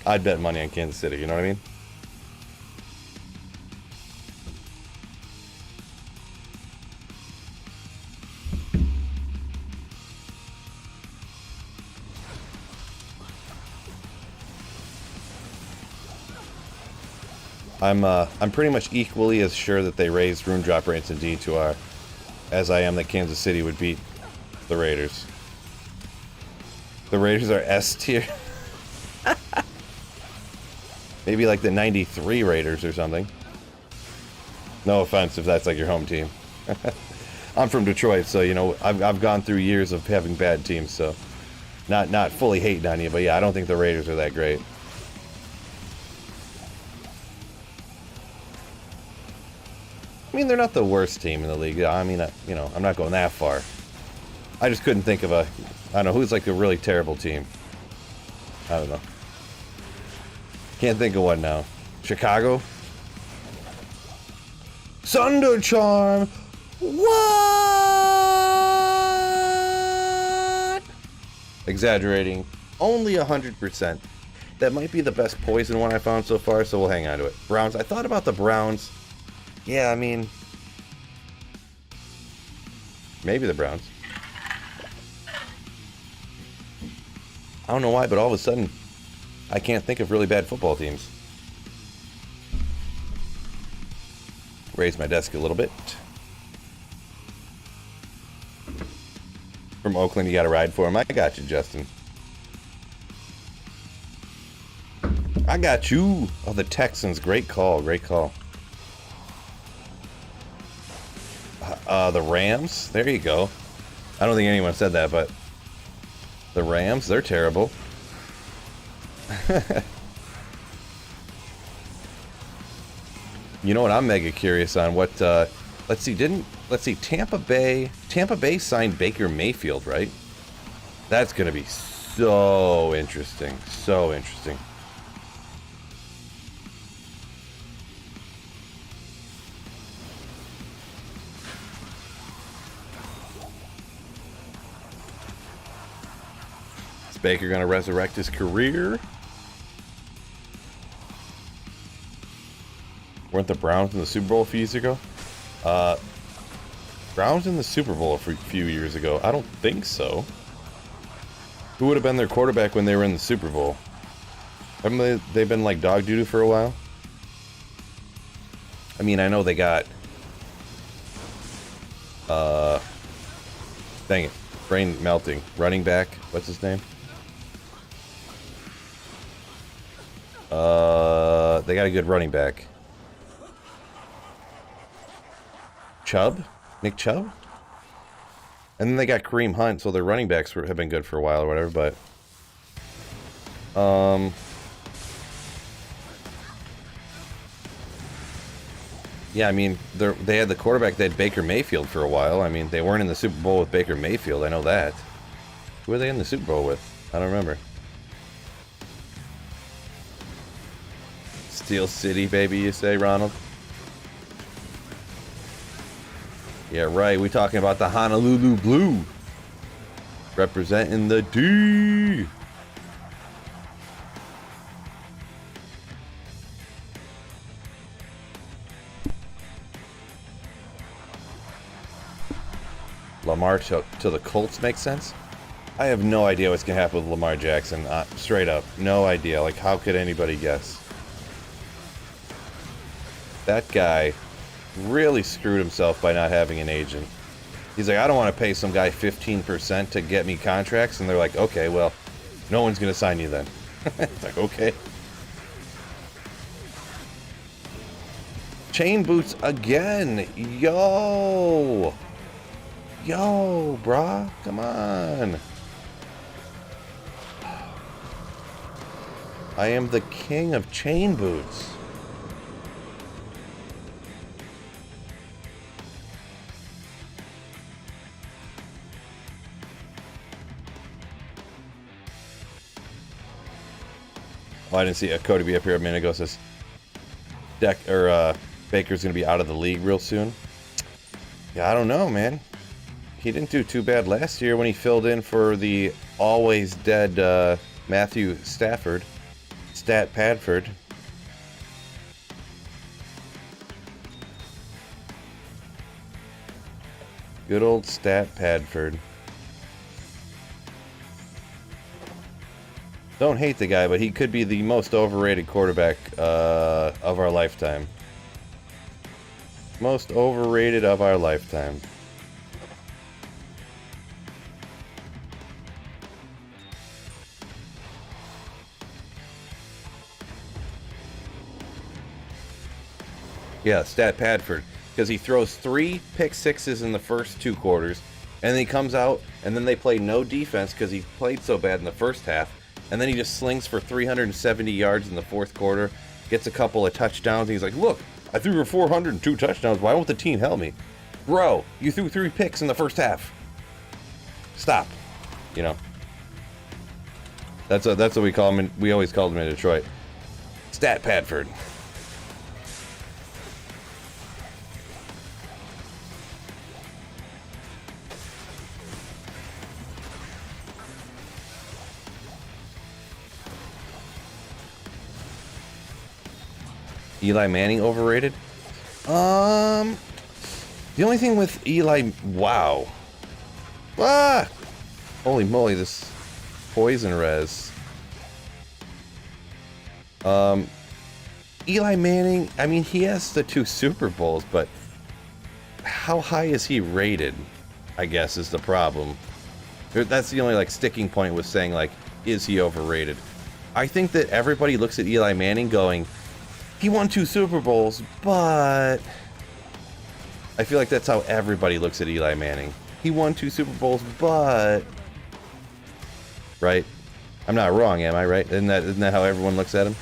I'd bet money on Kansas City, you know what I mean? I'm pretty much equally as sure that they raised rune drop rates in D2R as I am that Kansas City would beat the Raiders. The Raiders are S tier. Maybe like the 93 Raiders or something. No offense if that's like your home team. I'm from Detroit, so you know I've gone through years of having bad teams, so not fully hating on you, but yeah, I don't think the Raiders are that great. I mean, they're not the worst team in the league. I mean, you know, I'm not going that far. I just couldn't think of I don't know, who's like a really terrible team. I don't know. Can't think of one now. Chicago? Thunder Charm! What? Exaggerating. Only 100%. That might be the best poison one I found so far, so we'll hang on to it. Browns. I thought about the Browns. Yeah, I mean, maybe the Browns. I don't know why, but all of a sudden, I can't think of really bad football teams. Raise my desk a little bit. From Oakland, you got a ride for him. I got you, Justin. I got you. Oh, the Texans. Great call. Great call. The Rams. There you go. I don't think anyone said that, but the Rams, they're terrible. You know what? I'm mega curious on what. Let's see. Tampa Bay signed Baker Mayfield, right? That's gonna be so interesting. So interesting. Baker gonna resurrect his career? Weren't the Browns in the Super Bowl a few years ago? Browns in the Super Bowl a few years ago? I don't think so. Who would have been their quarterback when they were in the Super Bowl? Haven't they've been like dog doo-doo for a while? I mean, I know they got... Dang it. Brain melting. Running back. What's his name? They got a good running back. Chubb? Nick Chubb? And then they got Kareem Hunt, so their running backs have been good for a while or whatever, but... Yeah, I mean, they had the quarterback, they had Baker Mayfield for a while. I mean, they weren't in the Super Bowl with Baker Mayfield, I know that. Who were they in the Super Bowl with? I don't remember. Steel City, baby, you say, Ronald? Yeah, right, we talking about the Honolulu Blue. Representing the D. Lamar to the Colts makes sense? I have no idea what's going to happen with Lamar Jackson. Straight up. No idea. Like, how could anybody guess? That guy really screwed himself by not having an agent. He's like, I don't want to pay some guy 15% to get me contracts. And they're like, okay, well, no one's going to sign you then. It's like, okay. Chain boots again. Yo, brah. Come on. I am the king of chain boots. Oh, I didn't see a Cody be up here a minute ago. Says Baker's gonna be out of the league real soon. Yeah, I don't know, man. He didn't do too bad last year when he filled in for the always dead Matthew Stafford, Stat Padford. Good old Stat Padford. Don't hate the guy, but he could be the most overrated quarterback of our lifetime. Most overrated of our lifetime. Yeah, Stat Padford. Because he throws 3 pick sixes in the first 2 quarters, and then he comes out, and then they play no defense because he played so bad in the first half. And then he just slings for 370 yards in the 4th quarter, gets a couple of touchdowns, and he's like, look, I threw for 402 touchdowns. Why won't the team help me? Bro, you threw 3 picks in the first half. Stop. You know. That's what we call him. We always called him in Detroit. Stat Padford. Eli Manning overrated? The only thing with Eli... Wow. Ah! Holy moly, this poison res. Eli Manning, I mean, he has the 2 Super Bowls, but how high is he rated, I guess, is the problem. That's the only, like, sticking point with saying, like, is he overrated? I think that everybody looks at Eli Manning going... He won 2 Super Bowls, but... I feel like that's how everybody looks at Eli Manning. He won 2 Super Bowls, but... Right? I'm not wrong, am I, right? Isn't that how everyone looks at him?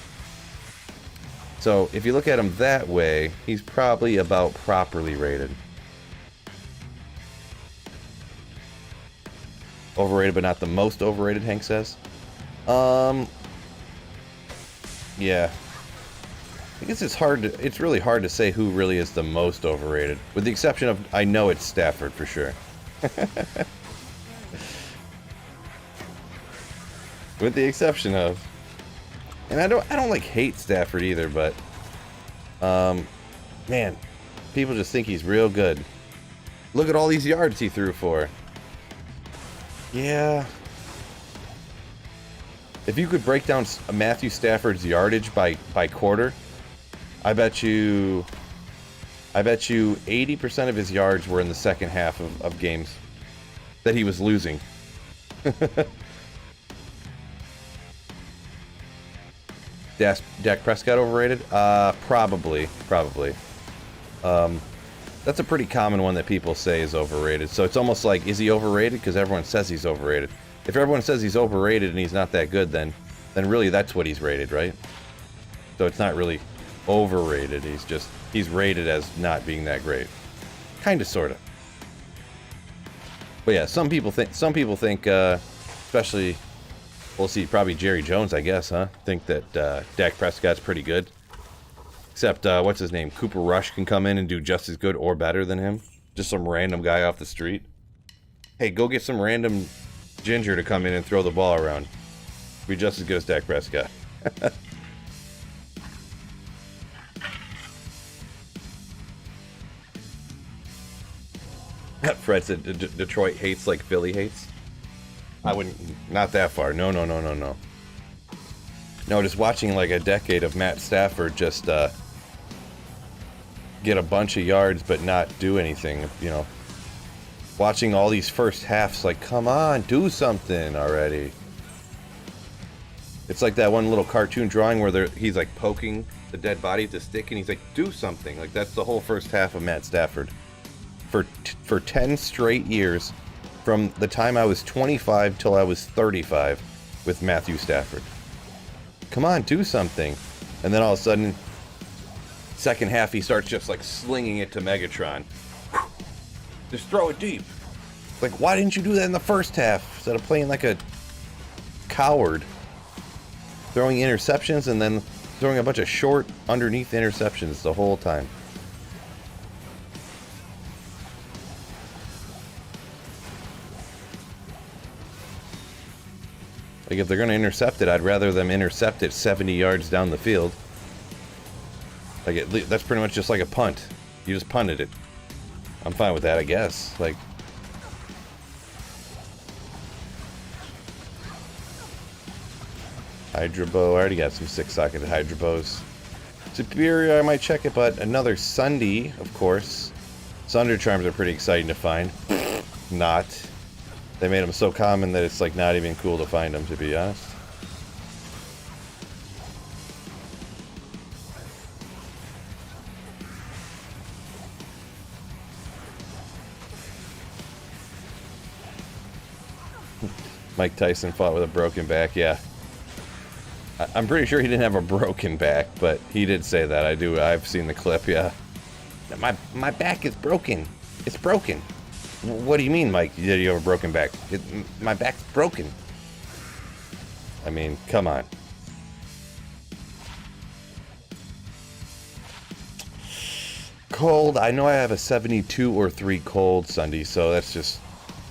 So, if you look at him that way, he's probably about properly rated. Overrated, but not the most overrated, Hank says. Yeah. I guess it's really hard to say who really is the most overrated. With the exception of, I know it's Stafford for sure. With the exception of, and I don't like hate Stafford either, but man, people just think he's real good. Look at all these yards he threw for. Yeah. If you could break down Matthew Stafford's yardage by quarter, I bet you 80% of his yards were in the second half of games that he was losing. Dak Prescott overrated? Probably. That's a pretty common one that people say is overrated. So it's almost like, is he overrated? Because everyone says he's overrated. If everyone says he's overrated and he's not that good, then really that's what he's rated, right? So it's not really overrated. He's rated as not being that great. Kind of, sort of. But yeah, some people think, especially, we'll see, probably Jerry Jones, I guess, huh? Think that Dak Prescott's pretty good. Except, what's his name? Cooper Rush can come in and do just as good or better than him. Just some random guy off the street. Hey, go get some random ginger to come in and throw the ball around. Be just as good as Dak Prescott. Fred said Detroit hates like Philly hates. I wouldn't, not that far. No. No, just watching like a decade of Matt Stafford just get a bunch of yards but not do anything, you know. Watching all these first halves, like, come on, do something already. It's like that one little cartoon drawing where he's like poking the dead body with the stick and he's like, do something. Like, that's the whole first half of Matt Stafford. For 10 straight years, from the time I was 25 till I was 35 with Matthew Stafford. Come on, do something. And then all of a sudden, second half, he starts just like slinging it to Megatron. Just throw it deep. Like, why didn't you do that in the first half instead of playing like a coward? Throwing interceptions and then throwing a bunch of short underneath interceptions the whole time. Like, if they're going to intercept it, I'd rather them intercept it 70 yards down the field. Like, that's pretty much just like a punt. You just punted it. I'm fine with that, I guess. Like, Hydra Bow. I already got some 6-socketed Hydra Bows. Superior, I might check it, but another Sunday, of course. Sunder Charms are pretty exciting to find. Not. They made them so common that it's like not even cool to find them, to be honest. Mike Tyson fought with a broken back, yeah. I'm pretty sure he didn't have a broken back, but he did say that. I've seen the clip, yeah. My back is broken. It's broken. What do you mean, Mike? Did you have a broken back? My back's broken. I mean, come on. Cold. I know I have a 72 or 3 cold Sunday, so that's just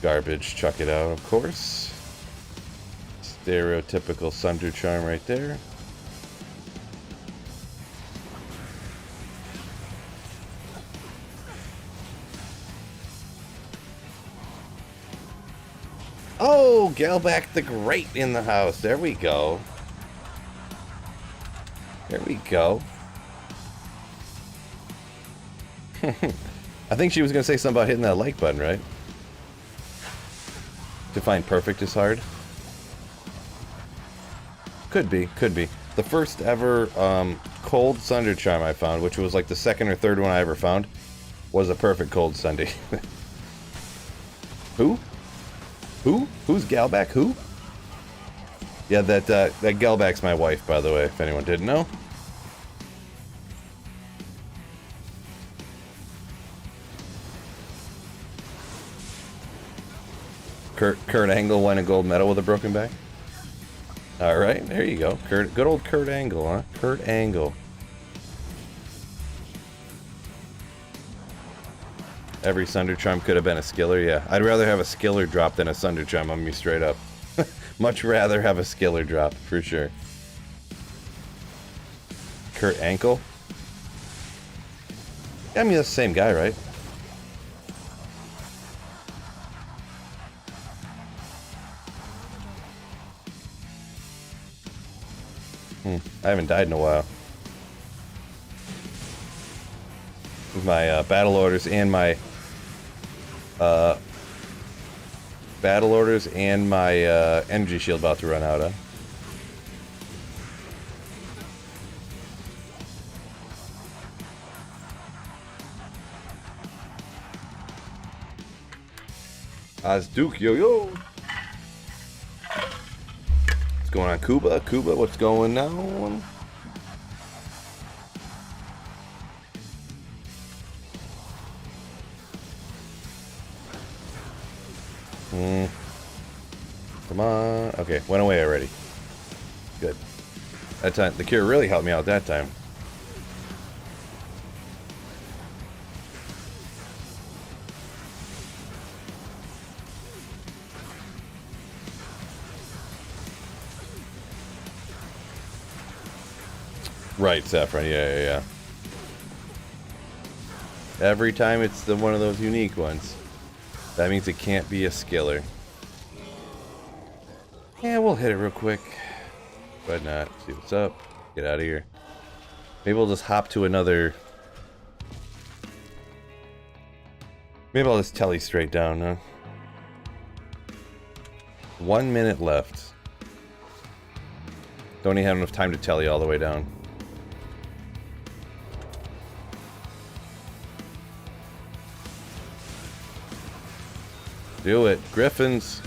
garbage. Chuck it out, of course. Stereotypical Sunder Charm right there. Oh, Galback the Great in the house. There we go. There we go. I think she was going to say something about hitting that like button, right? To find perfect is hard. Could be. The first ever cold Sunder Charm I found, which was like the second or third one I ever found, was a perfect cold Sunday. Who? Who's Galback? Who? Yeah, that Galback's my wife, by the way, if anyone didn't know. Kurt Angle won a gold medal with a broken back. All right, there you go. Good old Kurt Angle, huh? Kurt Angle. Every Sunder Charm could have been a Skiller, yeah. I'd rather have a Skiller drop than a Sunder Charm, I'm gonna be straight up. Much rather have a skiller drop, for sure. Kurt Ankle? I mean, that's the same guy, right? I haven't died in a while. My battle orders and my energy shield about to run out, huh? Duke yo. What's going on, Cuba? Cuba, what's going on? Come on. Okay, went away already. Good. That time, the cure really helped me out that time. Right, Saffron. Yeah. Every time it's one of those unique ones. That means it can't be a skiller. Yeah, we'll hit it real quick. But not. See what's up. Get out of here. Maybe we'll just hop to another. Maybe I'll just telly straight down, huh? 1 minute left. Don't even have enough time to telly all the way down. Do it. Griffins.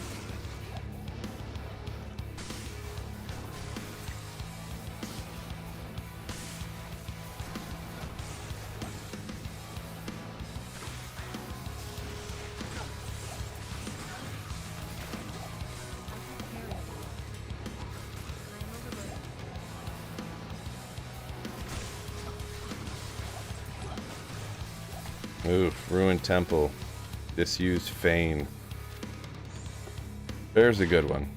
Oof. Ruined Temple. Disused Fane. There's a good one.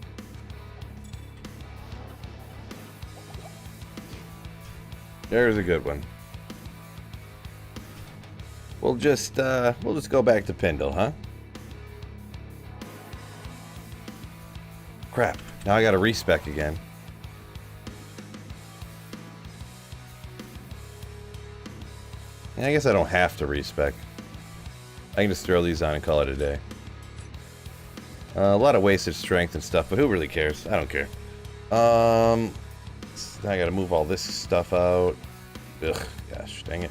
There's a good one. We'll just go back to Pendle, huh? Crap. Now I gotta respec again. And I guess I don't have to respec. I can just throw these on and call it a day. A lot of wasted strength and stuff, but who really cares? I don't care. I gotta move all this stuff out. Ugh, gosh, dang it.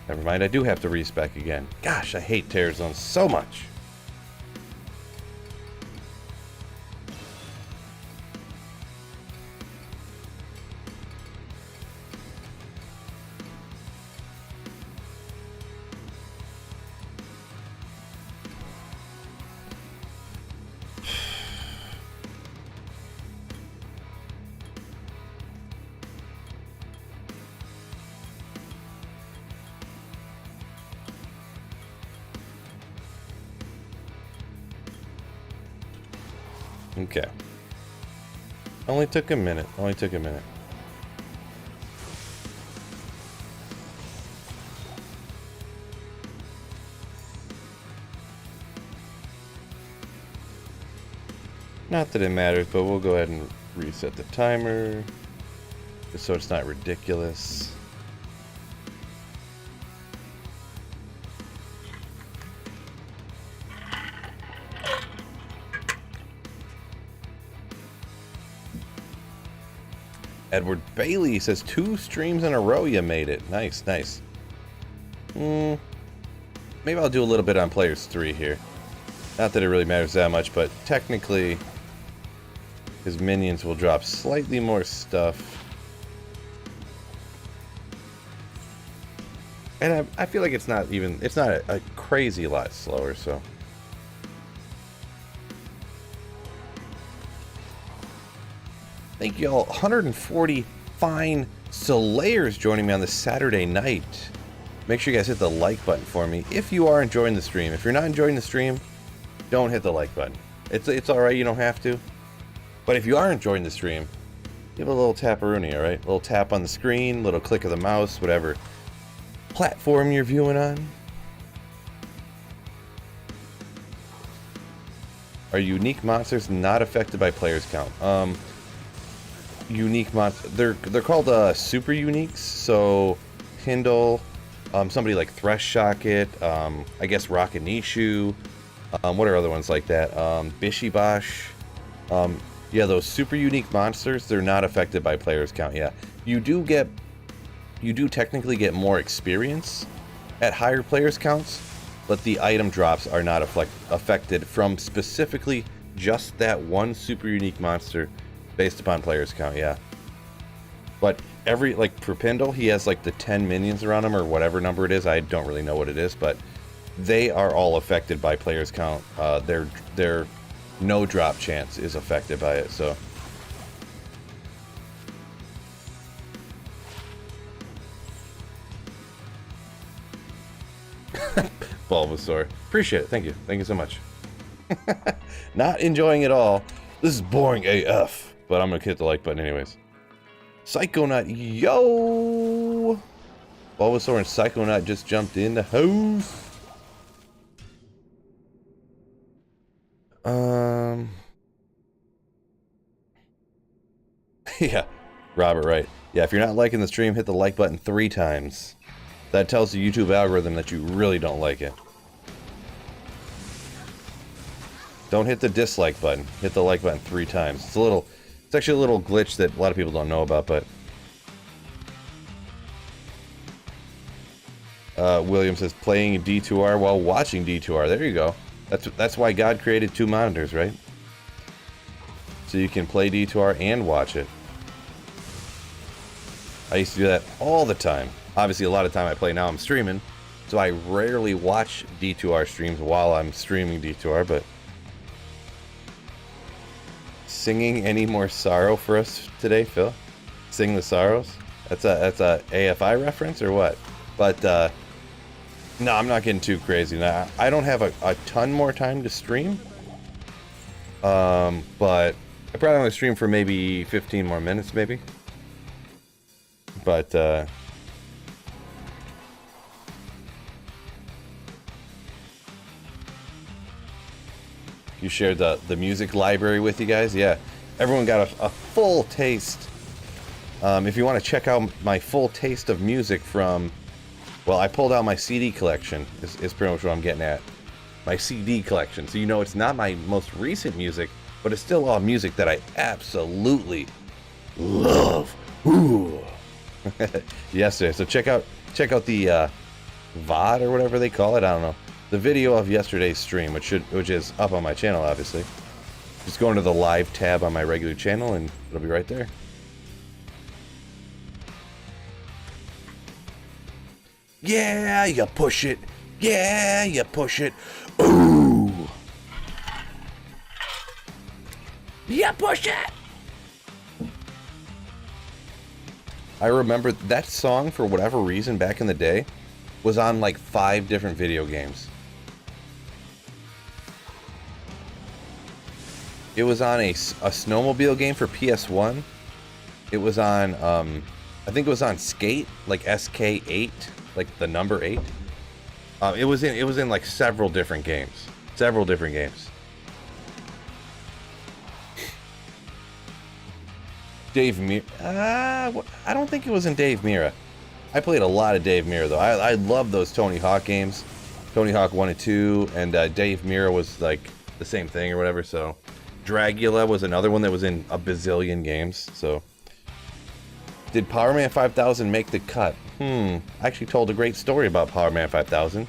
Never mind, I do have to respec again. Gosh, I hate Terror Zones so much. Okay. Only took a minute. Only took a minute. Not that it matters, but we'll go ahead and reset the timer. Just so it's not ridiculous. Edward Bailey says 2 streams in a row you made it. Nice, nice. Maybe I'll do a little bit on Players 3 here. Not that it really matters that much, but technically his minions will drop slightly more stuff. And I feel like it's not a crazy lot slower, so Thank you all. 140 fine Slayers joining me on this Saturday night. Make sure you guys hit the like button for me if you are enjoying the stream. If you're not enjoying the stream, don't hit the like button. It's all right, you don't have to. But if you are enjoying the stream, give a little tap-a-rooney, all right? A little tap on the screen, little click of the mouse, whatever platform you're viewing on. Are unique monsters not affected by players count? Unique monsters, they're called super uniques. So Hindle, somebody like Thresh Shocket, I guess Rocket Nishu, what are other ones like that? Bishibosh. Yeah, those super unique monsters, they're not affected by players count. Yeah, you do technically get more experience at higher players counts, but the item drops are not affected from specifically just that one super unique monster based upon players count. Yeah, but like for Pindle, he has like the 10 minions around him or whatever number it is. I don't really know what it is, but they are all affected by players count. Their no drop chance is affected by it. So Bulbasaur, appreciate it. Thank you so much. Not enjoying it all. This is boring AF, but I'm gonna hit the like button anyways. Psychonaut, yo! Bulbasaur and Psychonaut just jumped in the house. Yeah, Robert, right. Yeah, if you're not liking the stream, hit the like button 3 times. That tells the YouTube algorithm that you really don't like it. Don't hit the dislike button. Hit the like button 3 times. It's actually a little glitch that a lot of people don't know about, but William says playing D2R while watching D2R. There you go. That's why God created 2 monitors, right? So you can play D2R and watch it. I used to do that all the time. Obviously, a lot of time I play now I'm streaming, so I rarely watch D2R streams while I'm streaming D2R, but singing any more sorrow for us today, Phil? Sing the sorrows? That's a AFI reference or what? But no, I'm not getting too crazy. Now, I don't have a ton more time to stream, but I probably only stream for maybe 15 more minutes, maybe. But you shared the music library with you guys. Yeah, everyone got a full taste. If you want to check out my full taste of music from, well, I pulled out my CD collection, is pretty much what I'm getting at. My CD collection. So you know it's not my most recent music, but it's still all music that I absolutely love. Ooh. Yesterday. So check out the VOD or whatever they call it. I don't know. The video of yesterday's stream, which is up on my channel, obviously. Just go into the live tab on my regular channel and it'll be right there. Yeah, you push it. Yeah, you push it. Ooh. Yeah, push it. I remember that song, for whatever reason, back in the day, was on like 5 different video games. It was on a snowmobile game for PS1. It was on, I think it was on Skate, like SK8, like the number 8. It was in like several different games. Dave Mirra. I don't think it was in Dave Mirra. I played a lot of Dave Mirra though. I love those Tony Hawk games, Tony Hawk 1 and 2, and Dave Mirra was like the same thing or whatever. So Dragula was another one that was in a bazillion games. So did Power Man 5000 make the cut? I actually told a great story about Power Man 5000.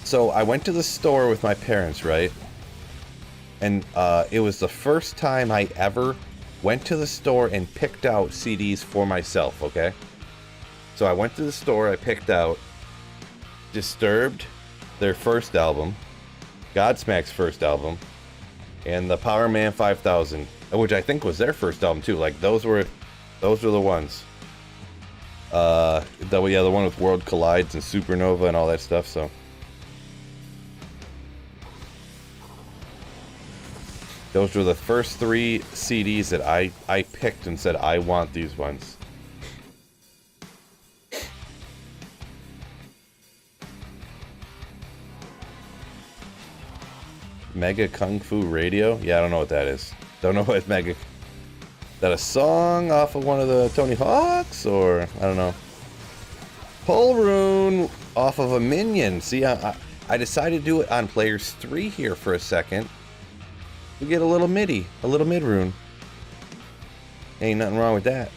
So I went to the store with my parents, right? And it was the first time I ever went to the store and picked out CDs for myself, okay? So I went to the store, I picked out Disturbed, their first album, Godsmack's first album, and the Power Man 5000, which I think was their first album too. Like those were the ones. The one with World Collides and Supernova and all that stuff. So those were the first 3 CDs that I picked and said I want these ones. Mega Kung Fu Radio? Yeah, I don't know what that is. Don't know what Mega... Is that a song off of one of the Tony Hawks? Or, I don't know. Pull Rune off of a Minion. See, I decided to do it on Players 3 here for a second. We get a little MIDI. A little mid rune. Ain't nothing wrong with that.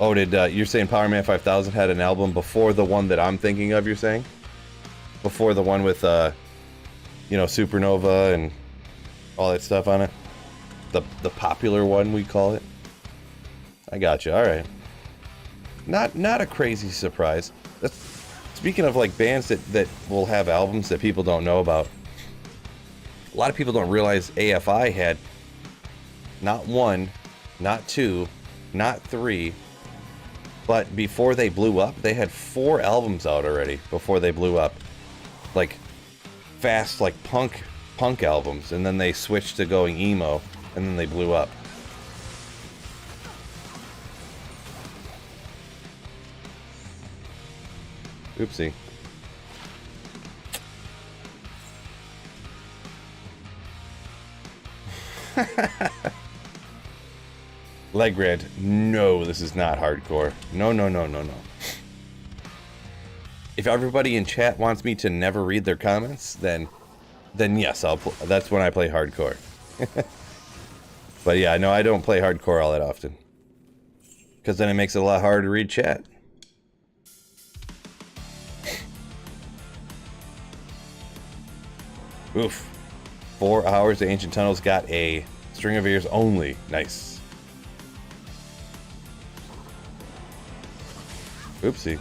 Oh, you're saying Power Man 5000 had an album before the one that I'm thinking of, you're saying? Before the one with, Supernova and all that stuff on it? The popular one, we call it? I got you, alright. Not a crazy surprise. Speaking of, like, bands that will have albums that people don't know about, a lot of people don't realize AFI had not 1, not 2, not 3, but before they blew up, they had 4 albums out already before they blew up. Like, fast, like, punk albums. And then they switched to going emo, and then they blew up. Oopsie. Legrand, no, this is not hardcore. No. If everybody in chat wants me to never read their comments, then yes, that's when I play hardcore. But yeah, no, I don't play hardcore all that often. Because then it makes it a lot harder to read chat. Oof. 4 hours of Ancient Tunnels got a string of ears only. Nice. Oopsie.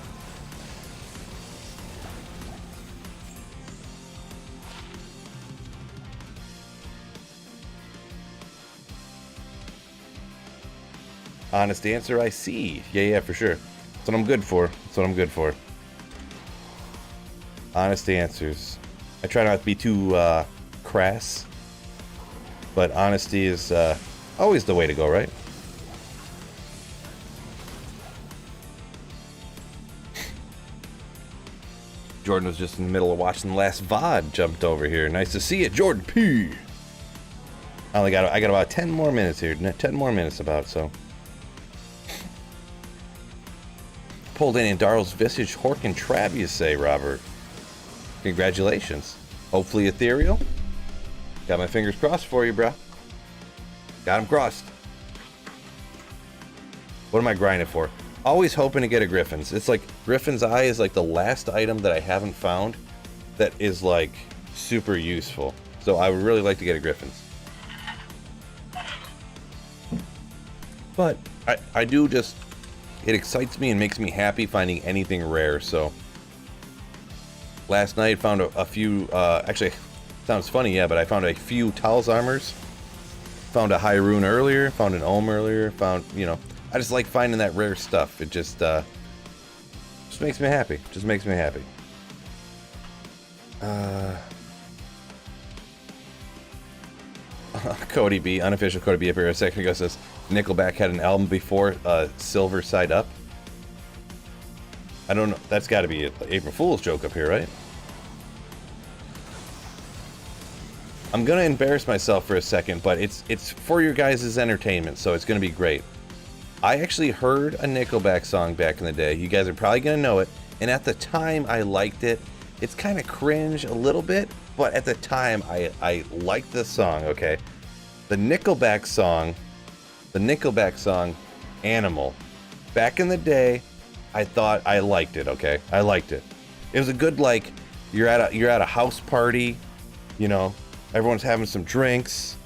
Honest answer, I see. Yeah, for sure. That's what I'm good for. Honest answers. I try not to be too crass, but honesty is always the way to go, right? Jordan was just in the middle of watching the last VOD, jumped over here. Nice to see it, Jordan P. I got about 10 more minutes here. 10 more minutes about, so. Pulled in Daryl's Visage, Hork, and Trav, you say, Robert. Congratulations. Hopefully ethereal. Got my fingers crossed for you, bro. Got them crossed. What am I grinding for? Always hoping to get a Griffin's. It's like Griffin's Eye is like the last item that I haven't found that is like super useful. So I would really like to get a Griffin's. But I do just, it excites me and makes me happy finding anything rare. So last night found a few, actually sounds funny, yeah, but I found a few Tal's armors. Found a High Rune earlier, found an Ohm earlier, found, I just like finding that rare stuff. It just makes me happy. Just makes me happy. Cody B, unofficial Cody B up here a second ago says Nickelback had an album before Silver Side Up. I don't know. That's got to be an April Fool's joke up here, right? I'm gonna embarrass myself for a second, but it's for your guys' entertainment, so it's gonna be great. I actually heard a Nickelback song back in the day. You guys are probably gonna know it, and at the time I liked it. It's kind of cringe a little bit, but at the time I liked the song. Okay, the Nickelback song, Animal. Back in the day, I thought I liked it. Okay, I liked it. It was a good, like, you're at a house party, everyone's having some drinks.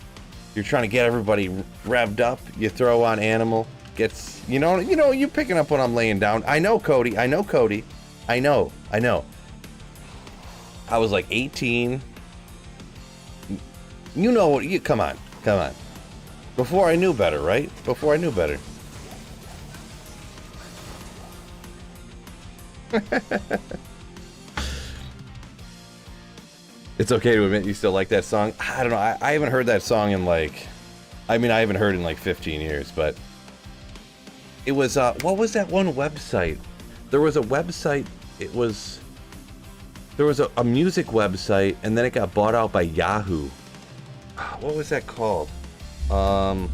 You're trying to get everybody revved up. You throw on Animal. Gets, you picking up what I'm laying down. I know, Cody. I know. I was like 18. You know what? Come on. Before I knew better, right? Before I knew better. It's okay to admit you still like that song. I don't know. I haven't heard that song in like... I mean, I haven't heard it in like 15 years, but... It was, what was that one website? There was a website, there was a music website, and then it got bought out by Yahoo. What was that called? And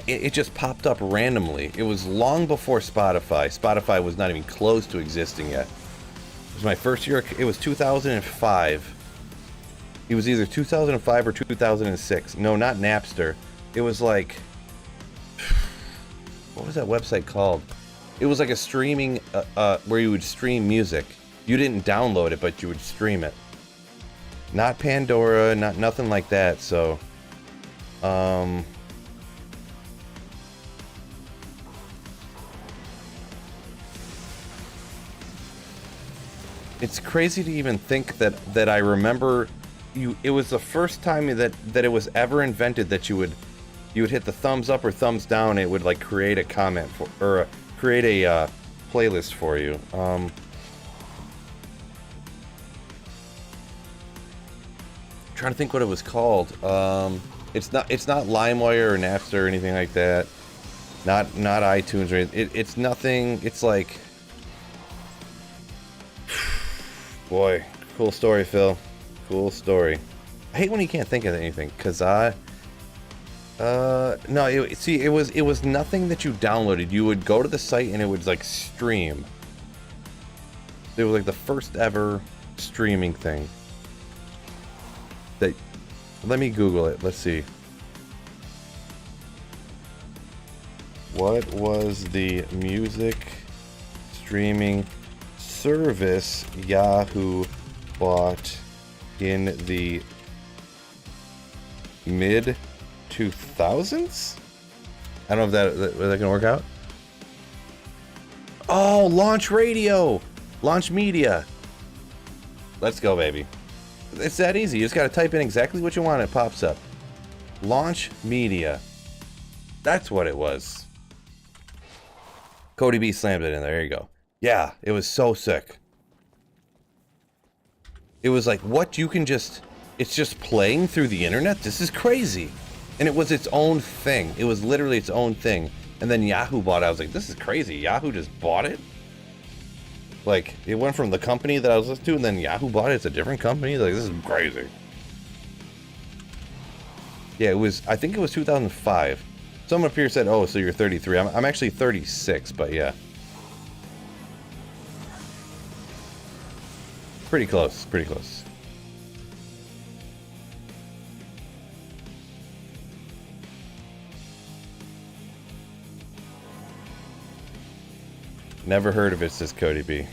it just popped up randomly. It was long before Spotify. Spotify was not even close to existing yet. It was my first year. It was 2005. It was either 2005 or 2006. No, not Napster. It was like... What was that website called? It was like a streaming, where you would stream music. You didn't download it, but you would stream it. Not Pandora, nothing like that, so... It's crazy to even think that I remember it was the first time that it was ever invented that you would hit the thumbs up or thumbs down. It would like create a comment or create a playlist for you. Trying to think what it was called. It's not LimeWire or Napster or anything like that. Not iTunes or anything. It's nothing. It's like... Boy, cool story, Phil. Cool story. I hate when you can't think of anything, cause no, it was nothing that you downloaded. You would go to the site and it would like stream. It was like the first ever streaming thing. Let me Google it. Let's see. What was the music streaming service Yahoo bought in the mid 2000s? I don't know if that can work out. Oh, Launch Radio, Launch Media. Let's go, baby. It's that easy. You just gotta type in exactly what you want. It pops up. Launch Media. That's what it was. Cody B slammed it in there. There you go. Yeah, it was so sick. It was like, what? You can just... It's just playing through the internet? This is crazy. And it was its own thing. It was literally its own thing. And then Yahoo bought it. I was like, this is crazy. Yahoo just bought it? Like, it went from the company that I was listening to, and then Yahoo bought it. It's a different company. Like, this is crazy. Yeah, it was... I think it was 2005. Someone up here said, oh, so you're 33. I'm actually 36, but yeah. Pretty close, pretty close. Never heard of it, says Cody B.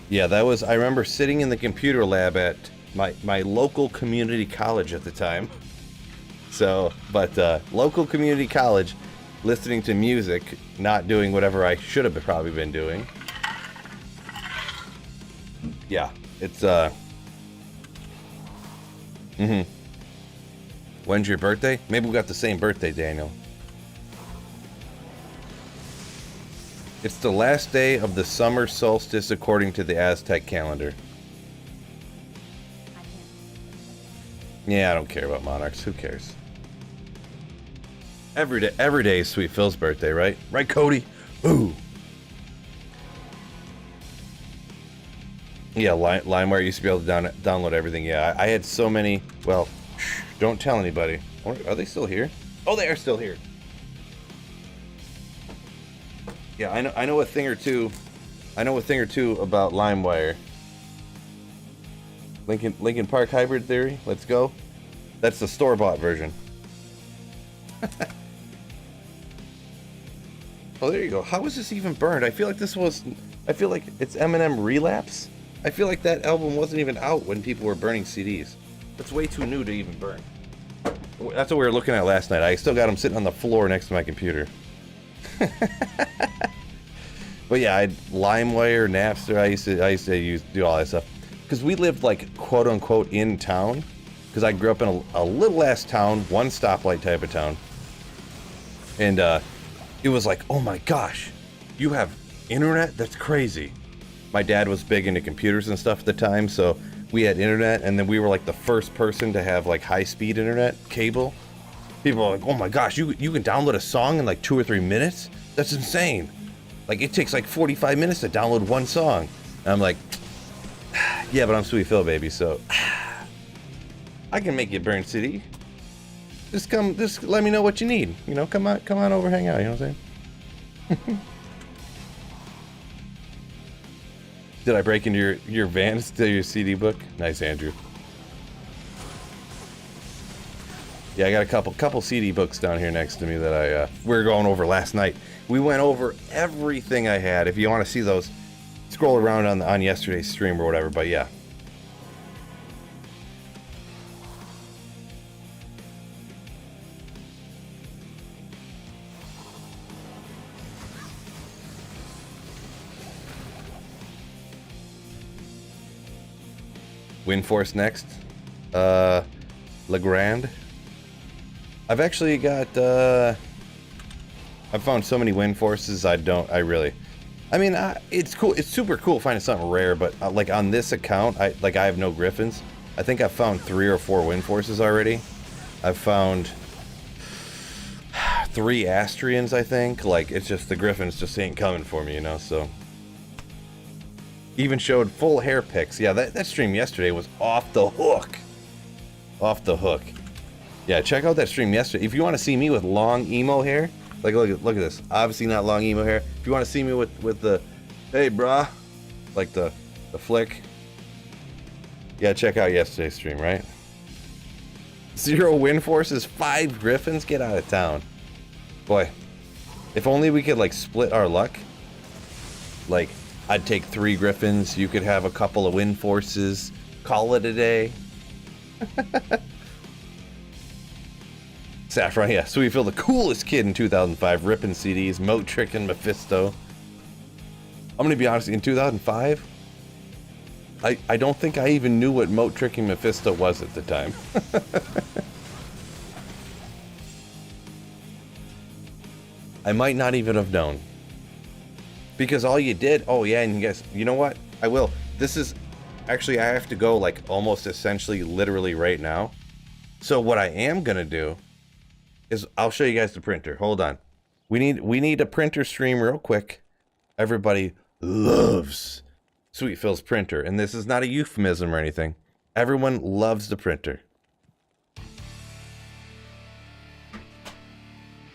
Yeah, that was... I remember sitting in the computer lab at my local community college at the time. So, but local community college, listening to music, not doing whatever I should have probably been doing. Yeah, it's When's your birthday? Maybe we got the same birthday, Daniel. It's the last day of the summer solstice according to the Aztec calendar. Yeah, I don't care about monarchs. Who cares? Every day is Sweet Phil's birthday, right? Right, Cody? Ooh. Yeah, LimeWire used to be able to download everything. Yeah, I had so many. Well, don't tell anybody. Are they still here? Oh, they are still here. Yeah, I know a thing or two. I know a thing or two about LimeWire. Lincoln Park hybrid theory. Let's go. That's the store-bought version. Oh, there you go. How was this even burned? I feel like it's Eminem Relapse. I feel like that album wasn't even out when people were burning CDs. That's way too new to even burn. That's what we were looking at last night. I still got them sitting on the floor next to my computer. But yeah, I LimeWire, Napster. I used to do all that stuff because we lived like quote unquote in town. Because I grew up in a little ass town, one stoplight type of town, and it was like, oh my gosh, you have internet? That's crazy. My dad was big into computers and stuff at the time, so we had internet, and then we were like the first person to have like high-speed internet cable. People are like, oh my gosh, you can download a song in like 2 or 3 minutes? That's insane. Like, it takes like 45 minutes to download one song. And I'm like, yeah, but I'm Sweet Phil, baby, so I can make you Burn City. Just let me know what you need. You know, come on over, hang out, you know what I'm saying? Did I break into your van to steal your CD book? Nice, Andrew. Yeah, I got a couple CD books down here next to me that we were going over last night. We went over everything I had. If you want to see those, scroll around on yesterday's stream or whatever. But yeah. Windforce next. Legrand. I've actually got I've found so many Windforces. I mean, it's cool. It's super cool finding something rare, but like on this account, I have no Griffins. I think I've found 3 or 4 Windforces already. I've found 3 Astrians, I think. Like, it's just the Griffins just ain't coming for me, you know, so. Even showed full hair pics. Yeah, that stream yesterday was off the hook. Off the hook. Yeah, check out that stream yesterday. If you want to see me with long emo hair, like look at this. Obviously not long emo hair. If you want to see me with the, hey brah, like the flick. Yeah, check out yesterday's stream, right? 0 Windforces, 5 Griffins. Get out of town, boy. If only we could like split our luck. Like, I'd take 3 Griffins. You could have a couple of Windforces. Call it a day. Saffron, yeah. Sweet Phil, the coolest kid in 2005, ripping CDs, Moat Trick and Mephisto. I'm gonna be honest, in 2005, I don't think I even knew what Moat Trick and Mephisto was at the time. I might not even have known. Because all you did, oh yeah, and you guys, you know what? I will. This is, actually I have to go like almost essentially literally right now. So what I am gonna do is I'll show you guys the printer. Hold on. We need a printer stream real quick. Everybody loves Sweet Phil's printer, and this is not a euphemism or anything. Everyone loves the printer.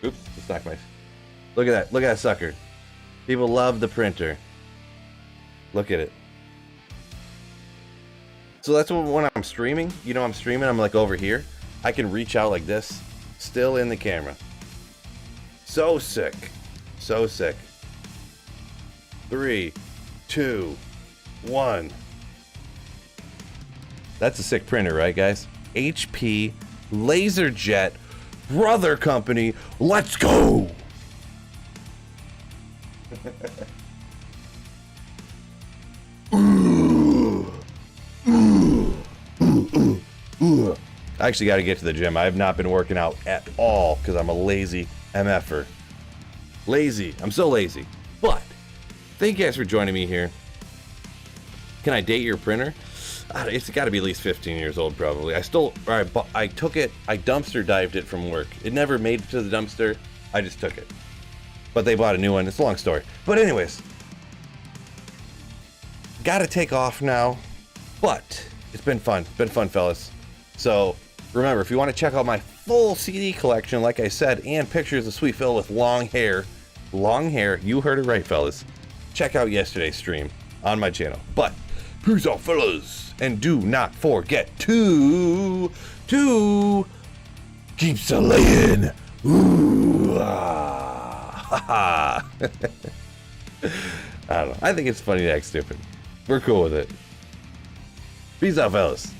Oops, it's not nice. Look at that sucker. People love the printer. Look at it. So that's when I'm streaming, you know, I'm like over here. I can reach out like this, still in the camera. So sick. So sick. 3, 2, 1. That's a sick printer, right, guys? HP LaserJet brother company. Let's go. I actually got to get to the gym. I have not been working out at all because I'm a lazy MFer. Lazy. I'm so lazy. But thank you guys for joining me here. Can I date your printer? It's got to be at least 15 years old, probably. I took it. I dumpster dived it from work. It never made it to the dumpster. I just took it. But they bought a new one. It's a long story. But anyways, gotta take off now. But it's been fun. It's been fun, fellas. So remember, if you want to check out my full CD collection, like I said, and pictures of Sweet Phil with long hair, you heard it right, fellas. Check out yesterday's stream on my channel. But peace out, fellas, and do not forget to keep slaying. Ooh, I don't know. I think it's funny to act stupid. We're cool with it. Peace out, fellas.